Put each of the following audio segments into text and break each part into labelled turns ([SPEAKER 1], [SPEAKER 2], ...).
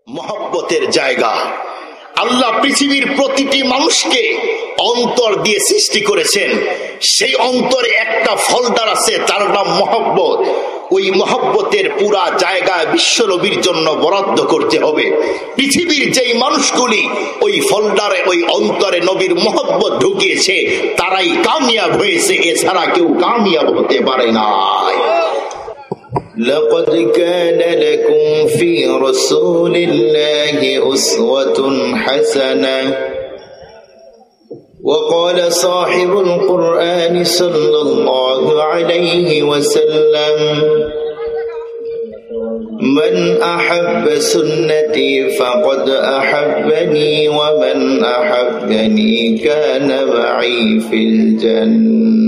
[SPEAKER 1] মহব্বতের জায়গা। আল্লাহ পৃথিবীর প্রতিটি মানুষকে অন্তর দিয়ে সৃষ্টি করেছেন, সেই অন্তরে একটা ফোল্ডার আছে, তার নাম মহব্বত। ওই মহব্বতের পুরা জায়গা বিশ্ব নবীর জন্য বরাদ্দ করতে হবে। পৃথিবীর যেই মানুষগুলি ওই ফোল্ডারে, ওই অন্তরে নবীর মহব্বত ঢুকিয়েছে, তারাই কামিয়াব হয়েছে, এছাড়া কেউ কামিয়াব হতে পারে না।
[SPEAKER 2] لقد كان لكم في رسول الله أسوة حسنة وقال صاحب القرآن صلى الله عليه وسلم من أحب سنتي فقد أحبني ومن أحبني كان معي في الجنة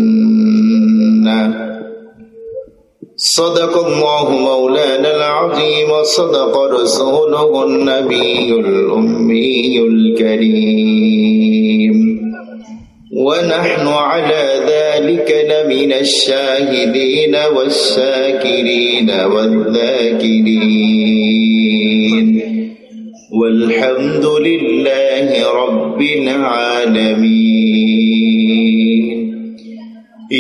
[SPEAKER 2] صدق الله مولانا العظيم وصدق رسوله النبي الأمي الكريم ونحن على ذلك لمن الشاهدين والشاكرين والذاكرين والحمد لله رب العالمين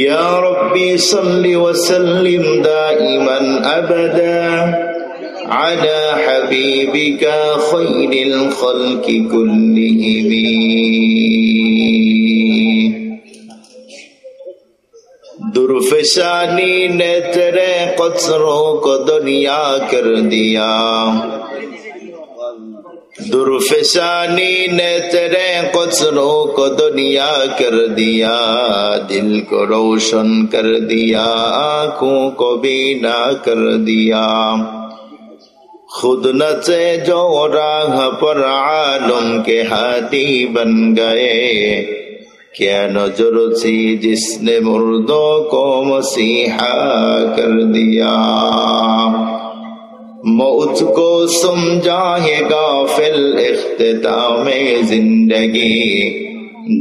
[SPEAKER 2] يا ربي صل وسلم دائما أبدا على حبيبك خير الخلق كلهم दुर्फशानी ने तेरे कचरों को दुनिया कर दिया दुर्फशानी ने तेरे कचरों को दुनिया कर दिया दिल को रोशन कर दिया आँखों को बीना कर दिया खुद न से जो राह पर आलम के हाथी बन गए क्या नजर थी जिसने मुर्दों को मसीहा कर दिया मौत को समझा है गाफिल इख्तिताम जिंदगी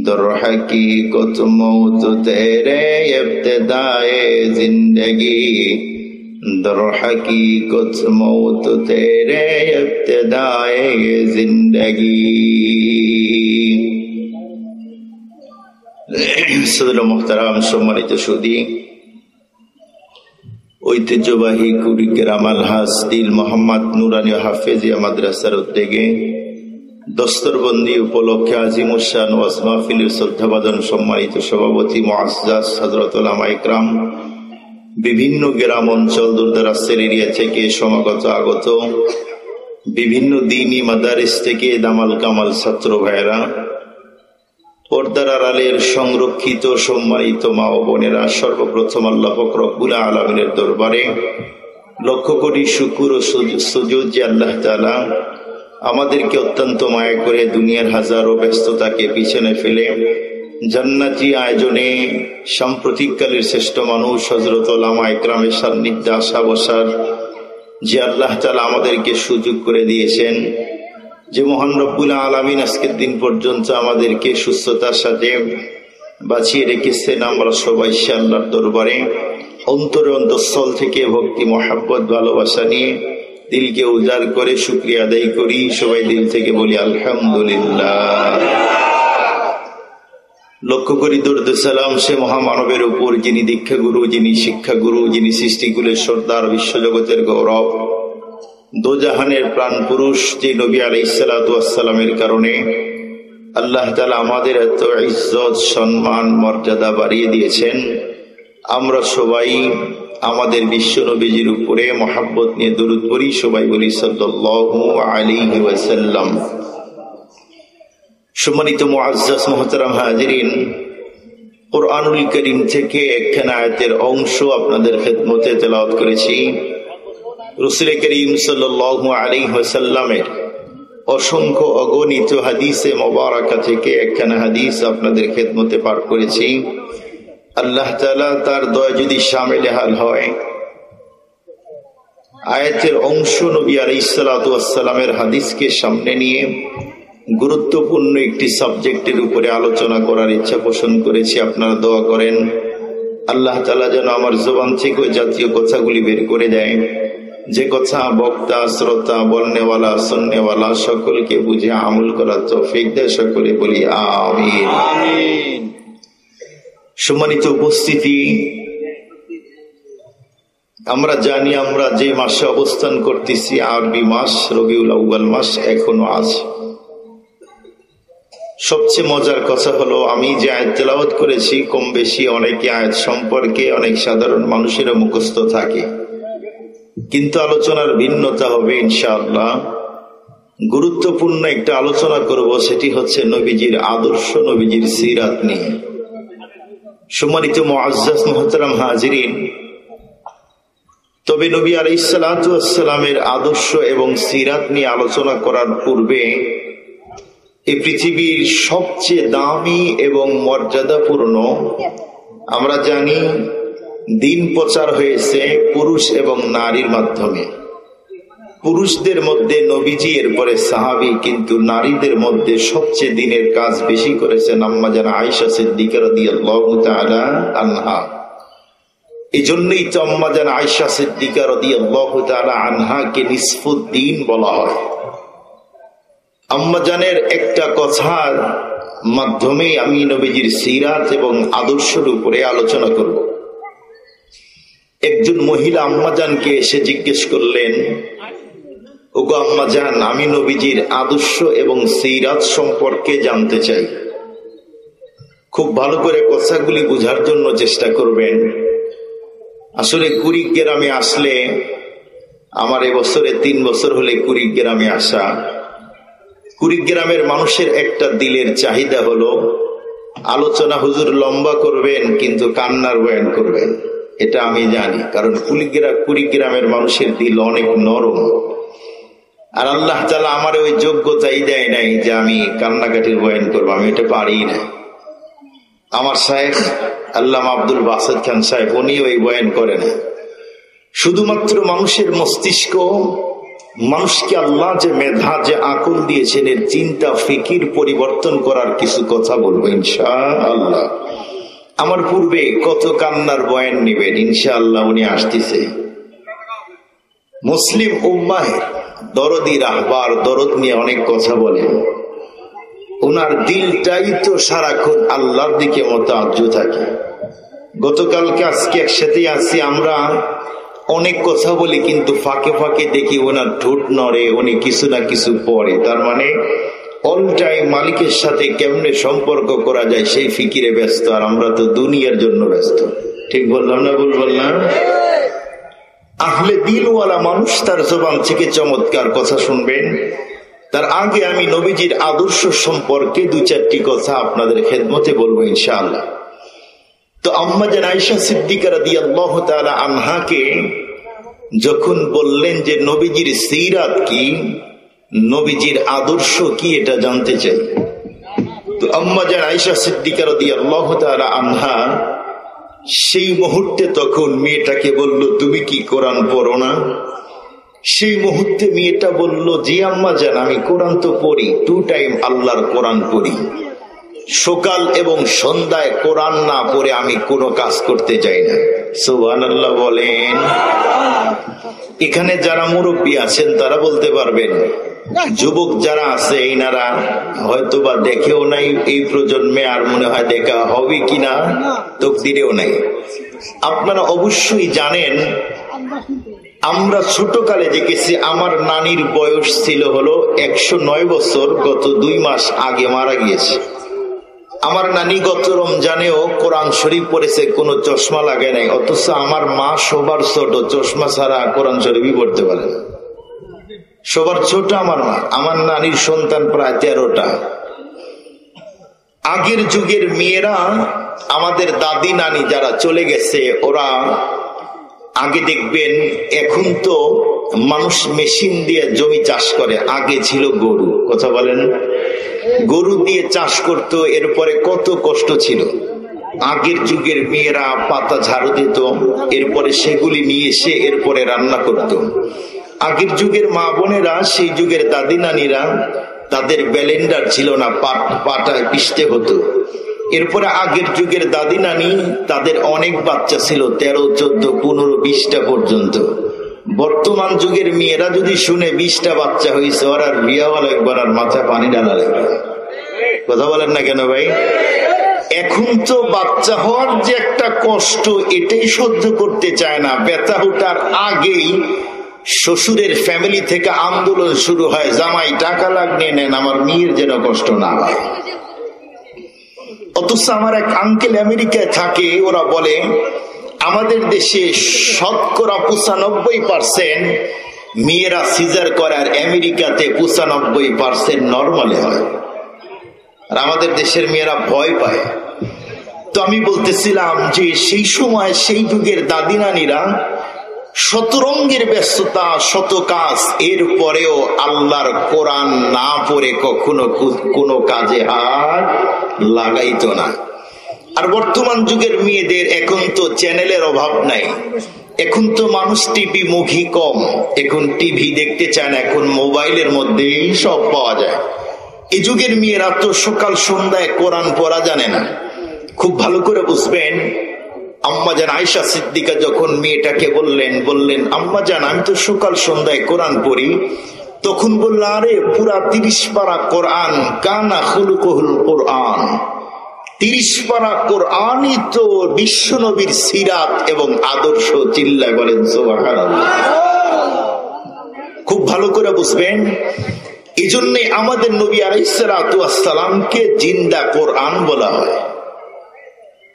[SPEAKER 2] दर हकीकत मौत तेरे इब्तिदाए जिंदगी दर हकीकत मौत तेरे इब्तिदाए जिंदगी। সদর মুহতারাম, সম্মানিত সুধী, ঐতিহ্যবাহী কুড়িগ্রাম আলহাজ দিল মোহাম্মদ নুরানি হাফেজিয়া মাদ্রাসার উদ্যোগে দস্তরবন্দি উপলক্ষে আজিমুশান ওয়াজ মাহফিলের শ্রদ্ধাভাজন সম্মানিত সভাপতি মুআজ্জাজ হযরত উলামা ইকরাম, বিভিন্ন গ্রাম অঞ্চল দূরদরাজের এরিয়া থেকে সমাগত আগত বিভিন্ন দ্বীনি মাদারিস থেকে দামাল কামাল ছাত্র ভাইয়েরা, পর্দার আড়ালের সংরক্ষিত সম্মানিত মা ও বোনেরা, সর্বপ্রথম আল্লাহ পাক রব্বুল আলামিনের দরবারে লক্ষ কোটি শুকর ও সুজুদ যে আল্লাহ তাআলা আমাদেরকে অত্যন্ত মায়া করে দুনিয়ার হাজারো ব্যস্ততাকে পিছনে ফেলে জান্নাতি আয়োজনে সাম্প্রতিককালের শ্রেষ্ঠ মানুষ হযরত উলামা ইকরামের সান্নিধ্যে আসা বসার যে আল্লাহ তাআলা আমাদেরকে সুযোগ করে দিয়েছেন, যে মহান রব্বুল আলামিন আজকের দিন পর্যন্ত আমাদেরকে সুস্থতার সাথে বাঁচিয়ে রেখেছেন, আমরা সবাই আল্লাহর দরবারে অন্তরে অন্তঃস্থল থেকে ভক্তি মহাব্বত ভালোবাসা নিয়ে দিলকে উজাড় করে শুকরিয়া আদায় করি। সবাই দিল থেকে বলি আলহামদুলিল্লাহ। লক্ষ্য করি দরুদ সালাম সে মহামানবের উপর যিনি দীক্ষা গুরু, যিনি শিক্ষা গুরু, যিনি সৃষ্টিকুলের সর্দার, বিশ্বজগতের গৌরব, দোজাহানের প্রাণ পুরুষ, যে নবী আলাইহিস সালাতু ওয়াস সালামের কারণে আল্লাহ তাআলা আমাদের এত ইজ্জত সম্মান মর্যাদা বাড়িয়ে দিয়েছেন। আমরা সবাই আমাদের বিশ্ব নবীজির উপরে মহব্বত নিয়ে দরুদ পড়ি। সবাই বলি সাল্লাল্লাহু আলাইহি ওয়াসাল্লাম। সম্মানিত মুআজ্জাজ মুহতারাম হাজিরিন, কুরআনুল কারীম থেকে একখানা আয়াতের অংশ আপনাদের খেদমতে তেলাওয়াত করেছি। রাসূল করিম সাল্লাল্লাহু আলাইহি ওয়াসাল্লামের অসংখ্য অগণিত হাদিসে মোবারকা থেকে একখানা হাদিস আপনাদের খেদমতে পাঠ করেছি। আল্লাহ তাআলা তার দয়া যদি শামিল হাল হয়, আয়াতের অংশ নবী আলাইহিস সালাতু ওয়াস সালামের হাদিসকে সামনে নিয়ে গুরুত্বপূর্ণ একটি সাবজেক্টের উপরে আলোচনা করার ইচ্ছা পোষণ করেছি। আপনারা দোয়া করেন আল্লাহ তাআলা যেন আমার জবান থেকে ওই জাতীয় কথাগুলি বের করে দেয়, যে কথা বক্তা শ্রোতা বলনেওয়ালা শুননেওয়ালা সকলকে বুঝে আমল করার তৌফিক দেয়, সকলে বলি আমিন। সম্মানিত উপস্থিতি, আমরা জানি আমরা যে মাসে অবস্থান করতেছি আরবি মাস রবিউল আউয়াল মাস এখনো আছে। সবচেয়ে মজার কথা হলো আমি যে আয়াত তেলাওয়াত করেছি কম বেশি অনেকে আয়াত সম্পর্কে অনেক সাধারণ মানুষেরা মুখস্থ থাকে, কিন্তু আলোচনার ভিন্নতা হবে ইনশাআল্লাহ। গুরুত্বপূর্ণ একটা আলোচনা করব, সেটি হচ্ছে নবীজির আদর্শ, নবীজির সিরাত নিয়ে। সম্মানিত মুআজ্জাজ মুহতারাম হাজিরিন, তবে নবী আলাইহিস সালাতু ওয়াস সালামের আদর্শ এবং সিরাত নিয়ে আলোচনা করার পূর্বে এই পৃথিবীর সবচেয়ে দামি এবং মর্যাদাপূর্ণ, আমরা জানি দিন প্রচার হয়েছে পুরুষ এবং নারীর মাধ্যমে। পুরুষদের মধ্যে নবীজি, এরপরে সাহাবী, কিন্তু নারীদের মধ্যে সবচেয়ে দিনের কাজ বেশি করেছেন আম্মা জান আয়েশা সিদ্দিকা রাদিয়াল্লাহু তাআলা আনহা। এই জন্যই তো আম্মা জান আয়েশা সিদ্দিকা রাদিয়াল্লাহু তাআলা আনহাকে নিসফুদ্দিন বলা হয়। আম্মা জানের একটা কথার মাধ্যমে আমি নবীজির সিরাত এবং আদর্শের উপরে আলোচনা করব। একজন মহিলা আম্মাজানকে এসে জিজ্ঞেস করলেন, ওগো আম্মাজান, আমি নবীজির আদর্শ এবং সিরাত সম্পর্কে জানতে চাই। খুব ভালো করে কথাগুলি বোঝার জন্য চেষ্টা করবেন। আসলে কুড়িগ্রামে আসলে, আমার এবছরে 3 বছর হলে কুড়িগ্রামে আসা, কুড়িগ্রামের মানুষের একটা দিলের চাহিদা হলো আলোচনা হুজুর লম্বা করবেন কিন্তু কান্নার বয়ান করবেন। এটা আমি জানি, কারণ কুড়িগ্রামের মানুষের দিল অনেক নরম, আর আল্লাহ তাআলা আমার ওই যোগ্যতাই দেয় নাই যে আমি কান্নাকাটির বয়ান করবো, আমি এটা পারি না। আমার শায়েখ আল্লামা আব্দুল বাসেত খান সাহেব, উনি ওই বয়ান করে না। শুধুমাত্র মানুষের মস্তিষ্ক, মানুষকে আল্লাহ যে মেধা, যে আকল দিয়েছেন, এর চিন্তা ফিকির পরিবর্তন করার কিছু কথা বলবো ইনশাআল্লাহ। আমার পূর্বে কত কান্নার বয়ান নেবেন ইনশাআল্লাহ, উনি আসতেছে। মুসলিম উম্মাহের দরদি রাহবার, দরদ নিয়ে অনেক কথা বলেন। ওনার দিলটাই তো সারাক্ষণ আল্লাহর দিকে মোতাজ্জ থাকে। গতকালকে আজকে একসাথে আছি আমরা, অনেক কথা বলি কিন্তু ফাঁকে ফাঁকে দেখি ওনার ঠোঁট নড়ে, উনি কিছু না কিছু পড়ে। তার মানে অল টাইম মালিকের সাথে কেমনে সম্পর্ক করা যায় সেই ফিকিরে ব্যস্ত, আর আমরা তো দুনিয়ার জন্য ব্যস্ত। ঠিক বললাম না, ভুল বললাম? আহলে দিলওয়ালা মানুষ তার জবান থেকে চমৎকার কথা শুনবেন। তার আগে আমি নবীজির আদর্শ সম্পর্কে 2-4টি কথা আপনাদের খেদমতে বলবো ইনশাআল্লাহ। তো আম্মা জান আয়েশা সিদ্দিকা রাদিয়াল্লাহু তাআলা আনহাকে যখন বললেন যে নবীজির সিরাত কি, নবীজির আদর্শ কি, এটা জানতে চাই, তো আম্মা জান আয়েশা সিদ্দিকা রাদিয়াল্লাহু তাআলা আনহা সেই মুহূর্তে তখন মেয়েটাকে বলল, তুমি কি কোরআন পড়ো না? সেই মুহূর্তে মেয়েটা বলল, জি আম্মা জান, আমি কোরআন তো পড়ি, 2 টাইম আল্লাহর কোরআন পড়ি। সকাল এবং সন্ধ্যায় কোরআন না পড়ে আমি কোনো কাজ করতে যাই না। সুবহানাল্লাহ বলেন। এখানে যারা মুরব্বী আছেন তারা বলতে পারবেন, যুবক যারা আছে এনারা হয়তো বা দেখেও নাই এই প্রজন্মে, আর মনে হয় দেখা হবে কিনা তকদিরেও নাই। আপনারা অবশ্যই জানেন, আমরা ছোটকালে দেখেছি, আমার নানির বয়স ছিল হলো 109 বছর, গত 2 মাস আগে মারা গিয়েছে। আমার নানি গত রমজানেও কোরআন শরীফ পড়েছে, কোনো চশমা লাগে নাই, অথচ আমার মা সবার ছোট, চশমা ছাড়া কোরআন শরীফই পড়তে পারে না। সবার ছোট আমার মা। আমার নানির সন্তান প্রায় 13টা। আগের যুগের মেয়েরা, আমাদের দাদি নানি যারা চলে গেছে, ওরা আগে দেখবেন, এখন তো মানুষ মেশিন দিয়ে জমি চাষ করে, আগে ছিল গরু, কথা বলেন, গরু দিয়ে চাষ করত। এরপরে কত কষ্ট ছিল। আগের যুগের মেয়েরা পাতা ঝাড়ু দিত, এরপরে সেগুলি নিয়ে এসে এরপরে রান্না করত। আগের যুগের মা বোনেরা, সেই যুগের দাদি নানিরা, তাদের ব্লেন্ডার ছিল না, পাটায় পিষতে হতো। এরপরে আগের যুগের দাদি নানি, তাদের অনেক বাচ্চা ছিল, 13, 14, 15, 20টা পর্যন্ত। বর্তমান যুগের মেয়েরা যদি শুনে 20টা বাচ্চা হয়েছে, ওর আর বিয়া হলো একবার আর মাথায় পানি ডালা লাগবে। কথা বলেন না কেন ভাই? এখন তো বাচ্চা হওয়ার যে একটা কষ্ট, এটাই সহ্য করতে চায় না। ব্যথা ওঠার আগেই শ্বশুরের ফ্যামিলি থেকে আন্দোলন শুরু হয়, জামাই টাকা লাগিয়ে নেন, আমার মেয়ের যেন কষ্ট না হয়। অথচ আমার এক আঙ্কেল আমেরিকায় থাকে, ওরা বলে আমাদের দেশে 95% মেয়েরা সিজার করে, আর আমেরিকাতে 95% নর্মালে হয়, আর আমাদের দেশের মেয়েরা ভয় পায়। তো আমি বলতেছিলাম যে সেই সময় সেই যুগের দাদি নানীরা শতরঙ্গের ব্যস্ততা, শত কাজ, এর পরেও আল্লাহর কোরআন না পড়ে কখনো কোনো কাজে হাত লাগাইতো না। আর বর্তমান যুগের মেয়েদের এখন তো চ্যানেলের অভাব নাই, এখন তো মানুষ টিভি মুখী কম, এখন টিভি দেখতে চায় না, এখন মোবাইলের মধ্যেই সব পাওয়া যায়। এই যুগের মেয়েরা তো সকাল সন্ধ্যায় কোরআন পড়া জানে না। খুব ভালো করে বুঝবেন, আম্মাজান আয়েশা সিদ্দিকা যখন মেয়েটাকে বললেন আম্মাজান আমি তো সকাল সন্ধ্যায় কোরআন পড়ি, তখন বলল আরে পুরা 30 পারা কোরআন, কানা খুলুকুল কোরআন, 30 পারা কোরআনই তো বিশ্ব নবীর সিরাত এবং আদর্শ। চিল্লায় বলেন সুবহানাল্লাহ। খুব ভালো করে বুঝবেন, এই জন্য আমাদের নবী আলাইহিস সালাতু ওয়াস সালামকে জিন্দা কোরআন বলা হয়।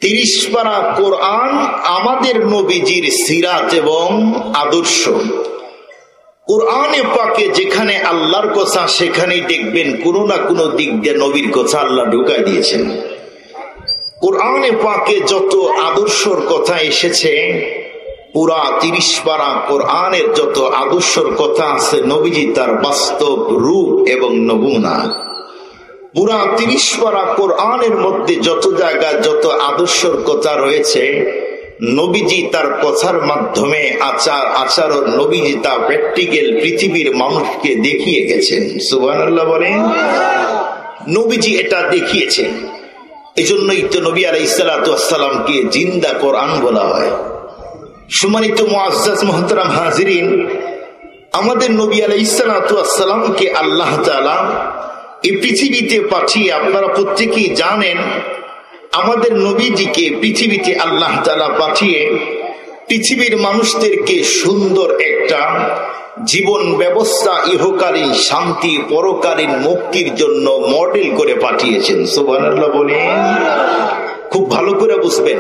[SPEAKER 2] 30 পারা কোরআন আমাদের নবীজির সিরাত এবং আদর্শ। কোরআনে পাকে যেখানে আল্লাহর কথা, সেখানেই দেখবেন কোনো না কোনো দিক দিয়ে নবীর কথা আল্লাহ ঢুকাই দিয়েছেন। কোরআনে পাকে যত আদর্শর কথা এসেছে, পুরা 30 পারা কোরআনের যত আদর্শর কথা আছে, নবীজি তার বাস্তব রূপ এবং নমুনা। পুরা 30 পারা কোরআনের মধ্যে যত জায়গায় যত আদর্শর কথা রয়েছে, নবীজি তার কথার মাধ্যমে আচরণ নবীজি তা প্র্যাকটিক্যাল পৃথিবীর মানুষকে দেখিয়ে গেছেন। সুবহানাল্লাহ বলেন। নবীজি এটা দেখিয়েছেন, এজন্যই তো নবী আলাইহিস সালাতু ওয়াস সালামকে জিন্দা কোরআন বলা হয়। সম্মানিত মুআজ্জাজ মুহতারাম হাজিরিন, আমাদের নবী আলাইহিস সালাতু ওয়াস সালামকে আল্লাহ তাআলা এই পৃথিবীতে পাঠিয়ে, আপনারা প্রত্যেকেই জানেন আমাদের নবীজিকে পৃথিবীতে আল্লাহ তাআলা পাঠিয়ে পৃথিবীর মানুষদেরকে সুন্দর একটা জীবন ব্যবস্থা, ইহকালীন শান্তি, পরকালীন মুক্তির জন্য মডেল করে পাঠিয়েছেন। সুবহানাল্লাহ বলেন। খুব ভালো করে বুঝবেন,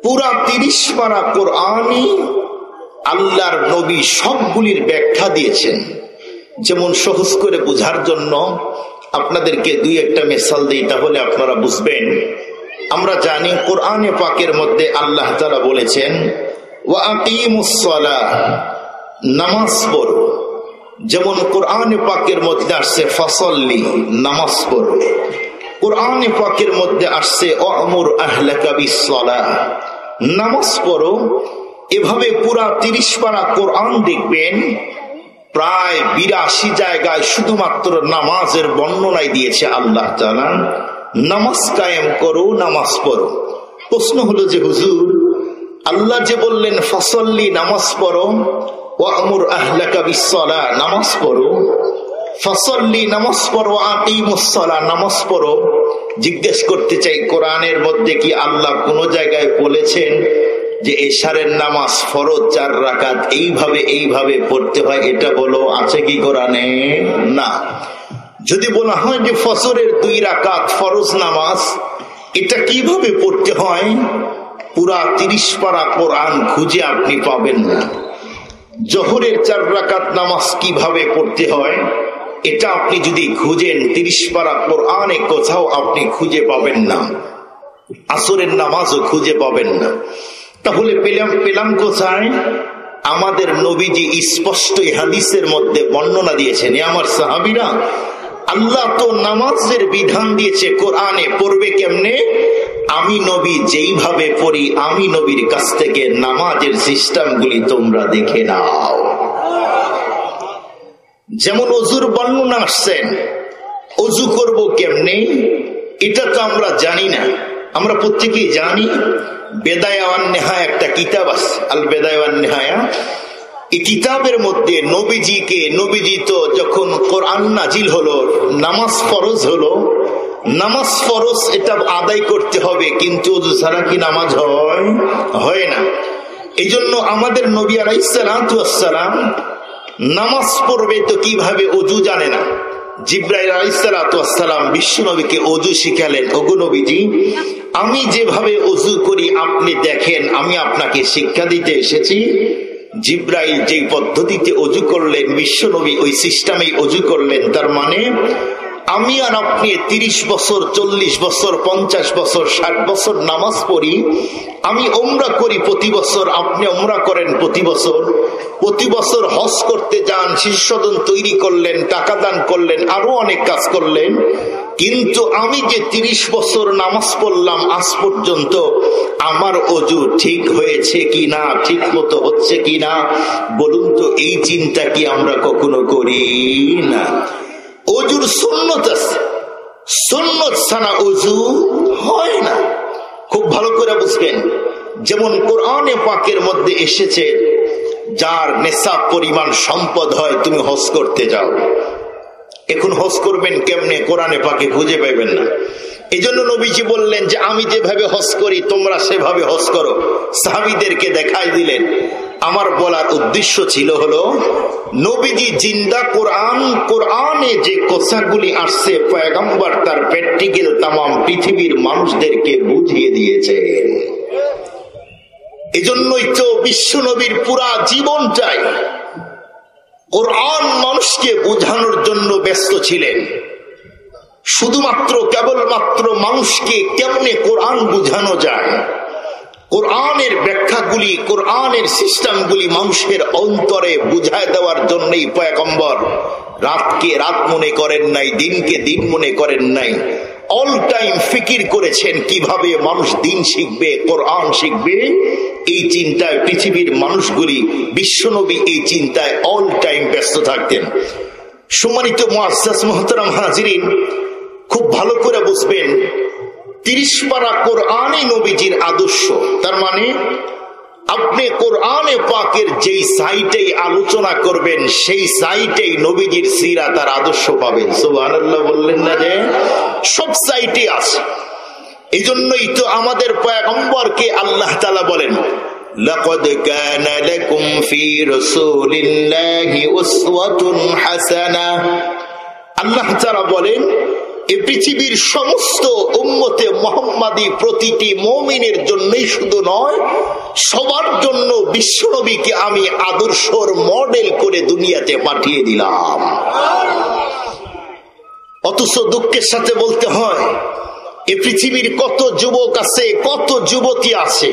[SPEAKER 2] পুরা 30 পারা কোরআনই আল্লাহর নবী সবগুলির ব্যাখ্যা দিয়েছেন। যেমন সহজ করে বোঝার জন্য আপনাদেরকে 2-1টা মিসাল দিই, তাহলে আপনারা বুঝবেন। আমরা জানি কোরআনে পাকের মধ্যে আল্লাহ তাআলা বলেছেন ওয়া আকিমুস সালাহ, নামাজ পড়ো। যেমন কোরআনে পাকের মধ্যে আসছে ফাসাল্লি, নামাজ পড়ো। কোরআনে পাকের মধ্যে আসছে ওয়ামুর আহলাকা বিসসালাহ, নামাজ পড়ো। এভাবে পুরা 30 পারা কোরআন দেখবেন প্রায় 82 জায়গায় শুধুমাত্র নামাজের বর্ণনাই দিয়েছে আল্লাহ তাআলা। নামাজ কায়েম করো, নামাজ পড়ো। প্রশ্ন হলো যে হুজুর, আল্লাহ যে বললেন ফাসাল্লি, নামাজ পড়ো, ওয়ামুর আহলাকা বিসসালাহ, নামাজ পড়ো, ফাসাল্লি, নামাজ পড়ো, আকিমুস সালাহ, নামাজ পড়ো। জিজ্ঞেস করতে চাই, কোরআনের মধ্যে কি আল্লাহ কোন জায়গায় বলেছেন যে এশারের নামাজ ফরজ 4 রাকাত এইভাবে পড়তে হয়? এটা বলো, আছে কি কোরআনে? না। যদি বলা হয় যে ফজরের 2 রাকাত ফরজ নামাজ, এটা কিভাবে পড়তে হয়, পুরা 30 পারা কোরআন খুঁজে আপনি পাবেন না। জোহরের 4 রাকাত নামাজ কিভাবে পড়তে হয়, এটা আপনি যদি খুঁজেন 30 পারা কোরআনে কোথাও আপনি খুঁজে পাবেন না। আসরের নামাজও খুঁজে পাবেন না। তাহলে পেলাম কোথায়? আমাদের নবীজি স্পষ্ট হাদিসের মধ্যে বর্ণনা দিয়েছেন। আমার সাহাবীরা, আল্লাহ তো নামাজের বিধান দিয়েছে কোরআনে, পড়বে কেমনে? আমি নবী যেইভাবে পড়ি, আমি নবীর কাছ থেকে নামাজের সিস্টেমগুলি তোমরা দেখে নাও। যেমন অজুর বর্ণনা আসছেন, অজু করব কেমনে এটা তো আমরা জানি না। আমরা প্রত্যেকেই জানি বেদায়া ওয়ান নেহায়া একটা কিতাব আছে, আল বেদায়া ওয়ান নেহায়া।
[SPEAKER 1] এই কিতাবের মধ্যে নবীজি তো যখন কোরআন নাজিল হলো, নামাজ ফরজ হলো, নামাজ ফরজ এটা আদায় করতে হবে, কিন্তু ওযু ছাড়া কি নামাজ হয় না। এই জন্য আমাদের নবী আলাইহিস সালাতু ওয়াস সালাম নামাজ পড়বে তো কিভাবে ওযু জানে না। জিবরাইল আলাইহিস সালাতু ওয়াস সালাম বিশ্ব নবীকে ওযু শিখালেন। ওগো নবীজি, আমি যেভাবে ওযু করি আপনি দেখেন, আমি আপনাকে শিক্ষা দিতে এসেছি। জিবরাইল যে পদ্ধতিতে ওযু করলেন, বিশ্ব নবী ওই সিস্টেমেই ওযু করলেন। তার মানে আমি আর আপনি 30 বছর, 40 বছর, 50 বছর, 60 বছর নামাজ পড়ি, আমি উমরা করি প্রতি বছর, আপনি উমরা করেন প্রতি বছর, প্রতি বছর হজ করতে যান, শিষ্যদন তৈরি করলেন, টাকা দান করলেন, আরো অনেক কাজ করলেন, কিন্তু আমি যে 30 বছর নামাজ পড়লাম আজ পর্যন্ত আমার ওযু ঠিক হয়েছে কিনা, ঠিক মতো হচ্ছে কিনা বলুন তো। এই চিন্তা কি আমরা কখনো করি না? ওযুর সুন্নত আছে, সুন্নত ছাড়া ওযু হয় না। খুব ভালো করে বুঝবেন। যেমন কোরআনে পাকের মধ্যে এসেছে, যার নেশাব পরিমাণ সম্পদ হয় তুমি হজ করতে যাও। এখন হজ করবেন কেমনে? কোরআনে পাকে খুঁজে পাবেন না। এই জন্য নবীজি বললেন যে আমি যেভাবে হজ করি তোমরা সেভাবে হজ করো। সাহাবীদেরকে দেখাই দিলেন। আমার বলার উদ্দেশ্য ছিল হলো, নবীজি জিন্দা কোরআনে যে কথাগুলি আসছে পয়গম্বর তার প্র্যাকটিক্যাল তাম পৃথিবীর মানুষদেরকে বুঝিয়ে দিয়েছে। এজন্যই তো বিশ্ব নবীর পুরা জীবনটাই কোরআন মানুষকে বোঝানোর জন্য ব্যস্ত ছিলেন। শুধুমাত্র কেবলমাত্র মানুষকে কেমনে কোরআন বোঝানো যায়, কোরআনের ব্যাখ্যাগুলি, কোরআনের সিস্টেমগুলি মানুষের অন্তরে বুঝায় দেওয়ার জন্যই পয়গম্বর রাতকে রাত মনে করেন নাই, দিনকে দিন মনে করেন নাই। অল টাইম ফিকির করেছেন কিভাবে মানুষ দিন শিখবে, কোরআন শিখবে। এই চিন্তায় পৃথিবীর মানুষগুলি, বিশ্বনবী এই চিন্তায় অল টাইম ব্যস্ত থাকতেন। সম্মানিত মুআজ্জাজ মুহতারাম হাজিরিন, খুব ভালো করে বুঝবেন, 30 পারা কোরআনই নবীজির আদর্শ। তার মানে আপনি কোরআনে পাকের যেই সাইটেই আলোচনা করবেন সেই সাইটেই নবীজির সিরাত আর আদর্শ পাবেন। সুবহানাল্লাহ বললেন না? যে সব সাইটে আছে। এই জন্যই তো আমাদের পয়গম্বরকে আল্লাহ তাআলা বলেন, লাকাদ কানা লাকুম ফি রাসূলিল্লাহি উসওয়াতুন হাসানাহ। আল্লাহ তাআলা বলেন, এই পৃথিবীর সমস্ত উম্মতে মুহাম্মাদী প্রতিটি মুমিনের জন্যই শুধু নয়, সবার জন্য বিশ্বনবীকে আমি আদর্শর মডেল করে দুনিয়াতে পাঠিয়ে দিলাম। অথচ দুঃখের সাথে বলতে হয়, এই পৃথিবীর কত যুবক আছে, কত যুবতী আছে,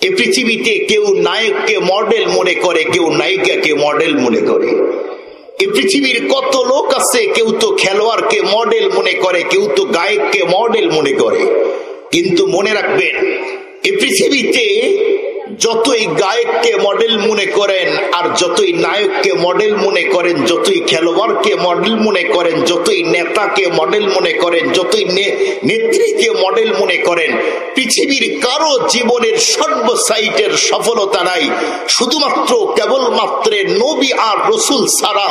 [SPEAKER 1] এই পৃথিবীতে কেউ নায়ককে মডেল মনে করে, কেউ নায়িকাকে মডেল মনে করে। এই পৃথিবীর কত লোক আছে, কেউ তো খেলোয়াড়কে মডেল মনে করে, কেউ তো গায়ককে মডেল মনে করে। কিন্তু মনে রাখবেন, এই পৃথিবীতে যতই গায়ককে মডেল মনে করেন, আর যতই নায়ককে মডেল মনে করেন, যতই খেলোয়াড়কে মডেল মনে করেন, যতই নেতাকে মডেল মনে করেন, যতই নেত্রীকে মডেল মনে করেন, পৃথিবীর কারো জীবনের সর্বসাইটের সফলতা নাই। শুধুমাত্র কেবলমাত্র নবী আর রসুল ছাড়া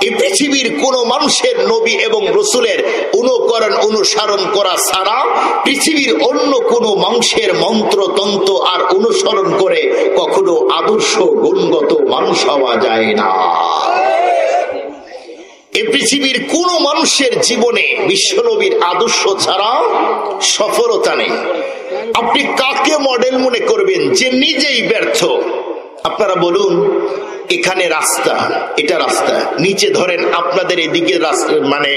[SPEAKER 1] এই পৃথিবীর কোন মানুষের নবী এবং রসুলের অনুকরণ অনুসরণ করা ছাড়া পৃথিবীর অন্য কোন মানুষের মন্ত্রতন্ত্র আর অনুসরণ করে কখনো আদর্শ গুণগত মানুষ হওয়া যায় না। এই পৃথিবীর কোন মানুষের জীবনে বিশ্বনবীর আদর্শ ছাড়া সফলতা নেই। আপনি কাকে মডেল মনে করবেন যে নিজেই ব্যর্থ? আপনারা বলুন, এখানে রাস্তা, এটা রাস্তা, নিচে ধরেন আপনাদের এদিকে রাস্তা মানে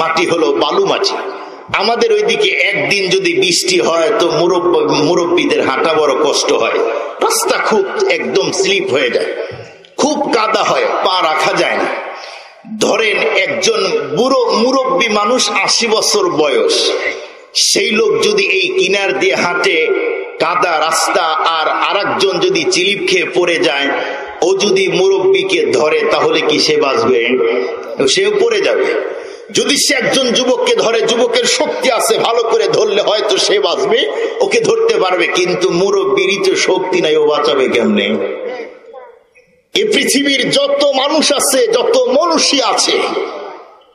[SPEAKER 1] মাটি হলো বালু মাটি, আমাদের ওইদিকে একদিন যদি বৃষ্টি হয় তো মুরব্বীদের হাঁটা বড় কষ্ট হয়, রাস্তা খুব একদম স্লিপ হয়ে যায়, খুব কাদা হয়, পা রাখা যায় না। ধরেন একজন বুড়ো মুরব্বী মানুষ 80 বছর বয়স, সেই লোক যদি এই কিনার দিয়ে হাঁটে কাদা রাস্তা, আর আরেকজন যদি চিলিপ খেয়ে পড়ে যায়, ও যদি মুরব্বীকে ধরে তাহলে কি সে বাঁচবে? সেও পড়ে যাবে। যদি সে একজন যুবককে ধরে, যুবকের শক্তি আছে, ভালো করে ধরলে হয়তো সে বাঁচবে, ওকে ধরতে পারবে, কিন্তু মুরব্বীরই তো শক্তি নাই, ও বাঁচাবে কেমনে? এই পৃথিবীর যত মানুষ আছে, যত মনুষ্য আছে,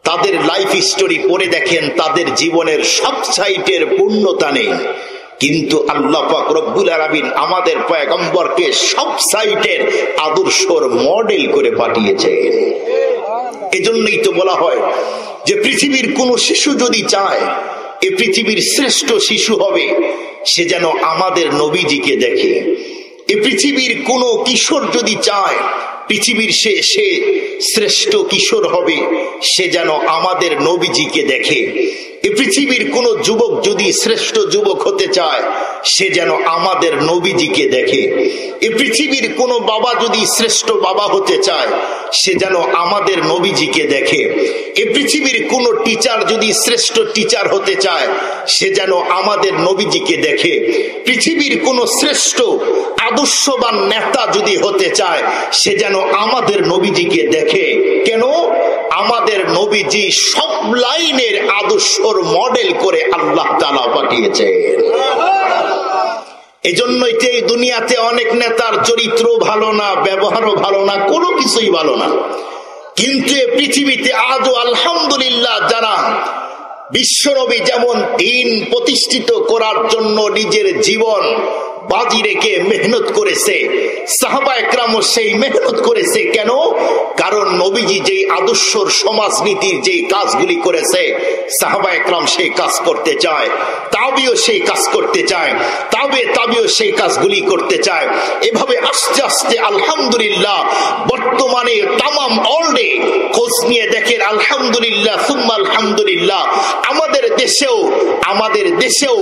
[SPEAKER 1] তাদের লাইফ স্টোরি পড়ে দেখেন, তাদের জীবনের সব সাইটের পূর্ণতা নেই, কিন্তু আল্লাহ পাক রব্বুল আলামিন আমাদের পয়গম্বরকে সব সাইটের আদর্শর মডেল করে পাঠিয়েছেন। এজন্যই তো বলা হয় যে পৃথিবীর কোন শিশু যদি চায় এ পৃথিবীর শ্রেষ্ঠ শিশু হবে, সে যেন আমাদের নবীজিকে দেখে। এ পৃথিবীর কোন কিশোর যদি চায় পৃথিবীর সে শ্রেষ্ঠ কিশোর হবে, সে যেন আমাদের নবীজিকে দেখে। এ পৃথিবীর কোন যুবক যদি শ্রেষ্ঠ যুবক হতে চায়, সে যেন আমাদের নবীজিকে দেখে। এ পৃথিবীর কোন বাবা যদি শ্রেষ্ঠ বাবা হতে চায়, সে যেন আমাদের নবীজিকে দেখে। এ পৃথিবীর কোন টিচার যদি শ্রেষ্ঠ টিচার হতে চায়, সে যেন আমাদের নবীজিকে দেখে। পৃথিবীর কোন শ্রেষ্ঠ আদর্শবান নেতা যদি হতে চায়, সে যেন আমাদের নবীজিকে দেখে। কেন? আমাদের নবীজি সব লাইনের আদর্শর মডেল করে আল্লাহ তাআলা পাঠিয়েছে। এজন্যই তো এই দুনিয়াতে অনেক নেতার চরিত্র ভালো না, ব্যবহারও ভালো না, কোনো কিছুই ভালো না, কিন্তু এই পৃথিবীতে আজও আলহামদুলিল্লাহ যারা বিশ্বনবী যেমন দিন প্রতিষ্ঠিত করার জন্য নিজের জীবন বাজি রেখে মেহনত করেছে, সাহাবা একরামও সেই মেহনত করেছে। কেন? কারণ নবীজি যেই আদর্শর সমাজনীতির যেই কাজগুলি করেছে, সাহাবা একরাম সেই কাজ করতে চায়, তাবিও সেই কাজ করতে চায়, তাবিও সেই কাজগুলি করতে চায়। এভাবে আস্তে আস্তে আলহামদুলিল্লাহ বর্তমানে তামাম ওয়ার্ল্ডে খোঁজ নিয়ে দেখেন, আলহামদুলিল্লাহ সুম্মা আলহামদুলিল্লাহ আমাদের দেশেও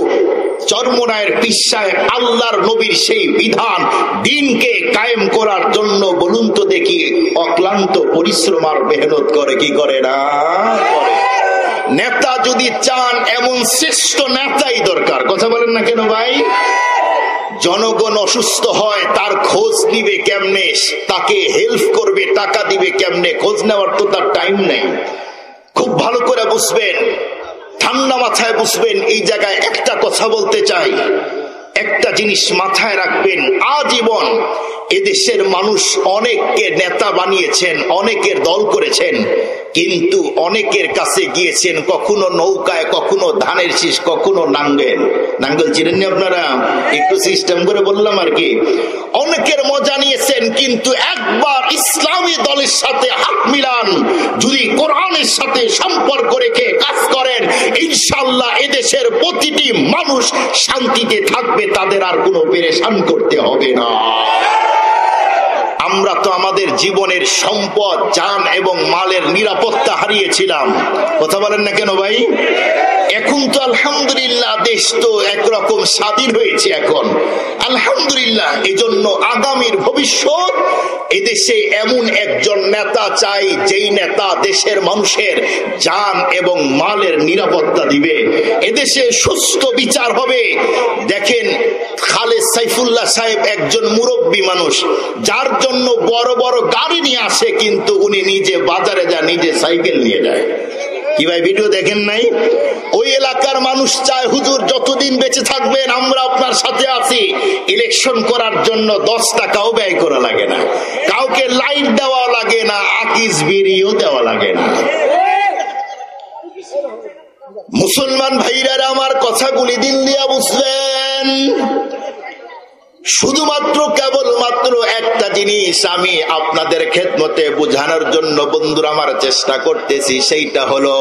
[SPEAKER 1] চরমনায়ের পিসায় আল্লাহর নবীর সেই বিধান দিনকে কায়েম করার জন্য বলুন তো দেখি অক্লান্ত পরিশ্রম আর মেহনত করে কি করে না? নেতা যদি চান এমন শ্রেষ্ঠ নেতাই দরকার। কথা বলেন না কেন ভাই? জনগণ অসুস্থ হয়, তার খোঁজ নিবে কেমনে, তাকে হেল্প করবে, টাকা দিবে কেমনে, খোঁজ নেওয়ার তো তার টাইম নেই। খুব ভালো করে বুঝবেন, ঠান্ডা মাথায় বুঝবেন। এই জায়গায় একটা কথা বলতে চাই, একটা জিনিস মাথায় রাখবেন, আজীবন এদেশের মানুষ অনেককে নেতা বানিয়েছেন, অনেকের দল করেছেন, কিন্তু অনেকের কাছে গিয়েছেন কখনো নৌকায়, কখনো ধানের শীষ, কখনো নাঙ্গল চিনেননি আপনারা? একটু সিস্টেম করে বললাম আর কি। অনেকের মজা নিয়েছেন, কিন্তু একবার ইসলামী দলের সাথে হাত মিলান, যদি কোরআনের সাথে সম্পর্ক রেখে কাজ করেন, ইনশাআল্লাহ এদেশের প্রতিটি মানুষ শান্তিতে থাকবে, তাদের আর কোনো পেরেশান করতে হবে না। আমরা তো আমাদের জীবনের সম্পদ, জান এবং মালের নিরাপত্তা হারিয়েছিলাম। কথা বলেন না কেন ভাই? এখন তো আলহামদুলিল্লাহ দেশ তো একরকম স্বাধীন হয়েছে এখন, আলহামদুলিল্লাহ। এজন্য আগামীর ভবিষ্যৎ এদেশে এমন একজন নেতা চাই, যেই নেতা দেশের মানুষের জান এবং মালের নিরাপত্তা দিবে। এদেশে সুস্থ বিচার হবে। দেখেন খালেদ সাইফুল্লাহ সাহেব একজন মুরব্বী মানুষ, যার জন্য বড় বড় গাড়ি নিয়ে আসে, কিন্তু উনি নিজে বাজারে যায়, নিজে সাইকেল নিয়ে যায়। কি ভাই ভিডিও দেখেন নাই? ওই এলাকার মানুষ চায় হুজুর যতদিন বেঁচে থাকবেন আমরা আপনার সাথে আছি, ইলেকশন করার জন্য 10 টাকাও ব্যয় করা লাগে না, কাউকে লাইট দেওয়া লাগে না, আকিস বিড়িও দেওয়া লাগে না। মুসলমান ভাইরা আমার কথাগুলি দিল দিয়া বুঝলেন। শুধুমাত্র কেবলমাত্র একটা জিনিস আমি আপনাদের খেদমতে বোঝানোর জন্য বন্ধুরা আমার চেষ্টা করতেছি, সেইটা হলো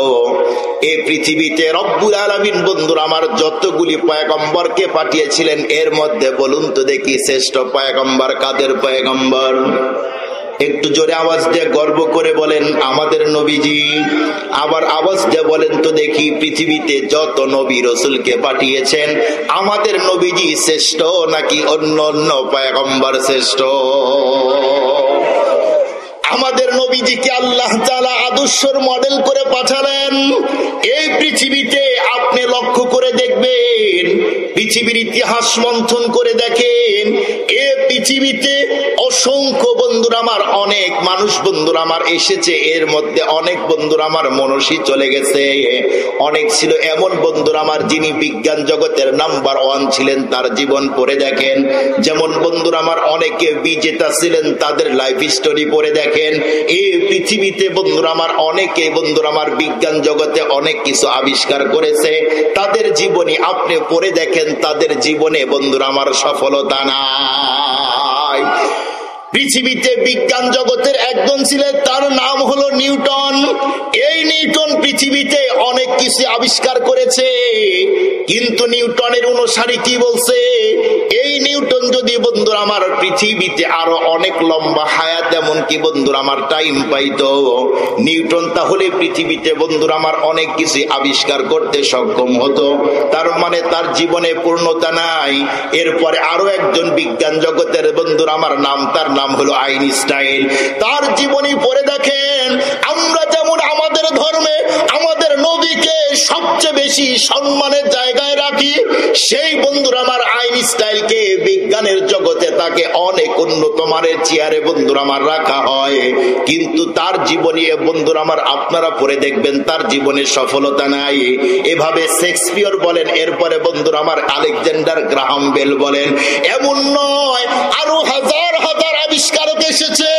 [SPEAKER 1] এই পৃথিবীতে রব্বুল আলামিন বন্ধুরা আমার যতগুলি পয়গম্বরকে পাঠিয়েছিলেন, এর মধ্যে বলুন তো দেখি শ্রেষ্ঠ পয়গম্বর কাদের পয়গম্বর? একটু জোরে আওয়াজ দিয়ে গর্ব করে বলেন আমাদের নবীজি। আবার আওয়াজ দিয়ে বলেন তো দেখি পৃথিবীতে যত নবী রাসূলকে পাঠিয়েছেন আমাদের নবীজি শ্রেষ্ঠ নাকি অন্য অন্য পয়গম্বর শ্রেষ্ঠ? আমাদের নবীজিকে আল্লাহ তাআলা আদর্শর মডেল করে পাঠালেন। এই পৃথিবীতে আপনি লক্ষ্য করে দেখবেন, পৃথিবীর ইতিহাস মন্থন করে দেখেন, এই পৃথিবীতে অসংখ্য বন্ধুরা বন্ধুরা আমার, অনেক মানুষ বন্ধুরা আমার এসেছে, এর মধ্যে অনেক বন্ধুরা আমার মনসী চলে গেছে। অনেক ছিল এমন বন্ধুরা আমার যিনি বিজ্ঞান জগতের নাম্বার 1 ছিলেন, তার জীবন পড়ে দেখেন। যেমন বন্ধুরা আমার অনেকে বিজেতা ছিলেন, তাদের লাইফ স্টোরি পড়ে দেখেন। এই পৃথিবীতে বন্ধুরা আমার অনেকে বন্ধুরা আমার বিজ্ঞান জগতে অনেক কিছু আবিষ্কার করেছে, তাদের জীবনী আপনি পড়ে দেখেন, তাদের জীবনে বন্ধুরা আমার সফলতা নাই। পৃথিবীতে বিজ্ঞান জগতের একজন ছিলেন, তার নাম হলো নিউটন। এই নিউটন পৃথিবীতে অনেক কিছু আবিষ্কার করেছে, কিন্তু নিউটনের অনুসারী কি বলছে, এই নিউটন যদি বন্ধুরা আমার পৃথিবীতে আরো অনেক লম্বা হায়াত এমনকি বন্ধুরা আমার টাইম পাইতো, নিউটন তাহলে পৃথিবীতে বন্ধুরা আমার অনেক কিছু আবিষ্কার করতে সক্ষম হতো। তার মানে তার জীবনে পূর্ণতা নাই। এরপরে আরো একজন বিজ্ঞান জগতের বন্ধুরা আমার তার নাম হলো আইনস্টাইন। তার জীবনী পড়ে দেখেন, আমরা যেমন আমাদের ধর্মে আমাদের নবীকে সবচেয়ে বেশি সম্মানের জায়গায় রাখি, সেই বন্ধুরা আমার আইনস্টাইনকে বিজ্ঞানের জগতে তাকে অনেক উন্নত মানের চেয়ারে বন্ধুরা আমার রাখা হয়, কিন্তু তার জীবনী বন্ধুরা আমার আপনারা পড়ে দেখবেন তার জীবনে সফলতা নাই। এভাবে শেক্সপিয়র বলেন, এরপরে বন্ধুরা আমার আলেকজান্ডার গ্রাহাম বেল বলেন, এমন নয় আরো হাজার হাজার আবিষ্কারক এসেছে,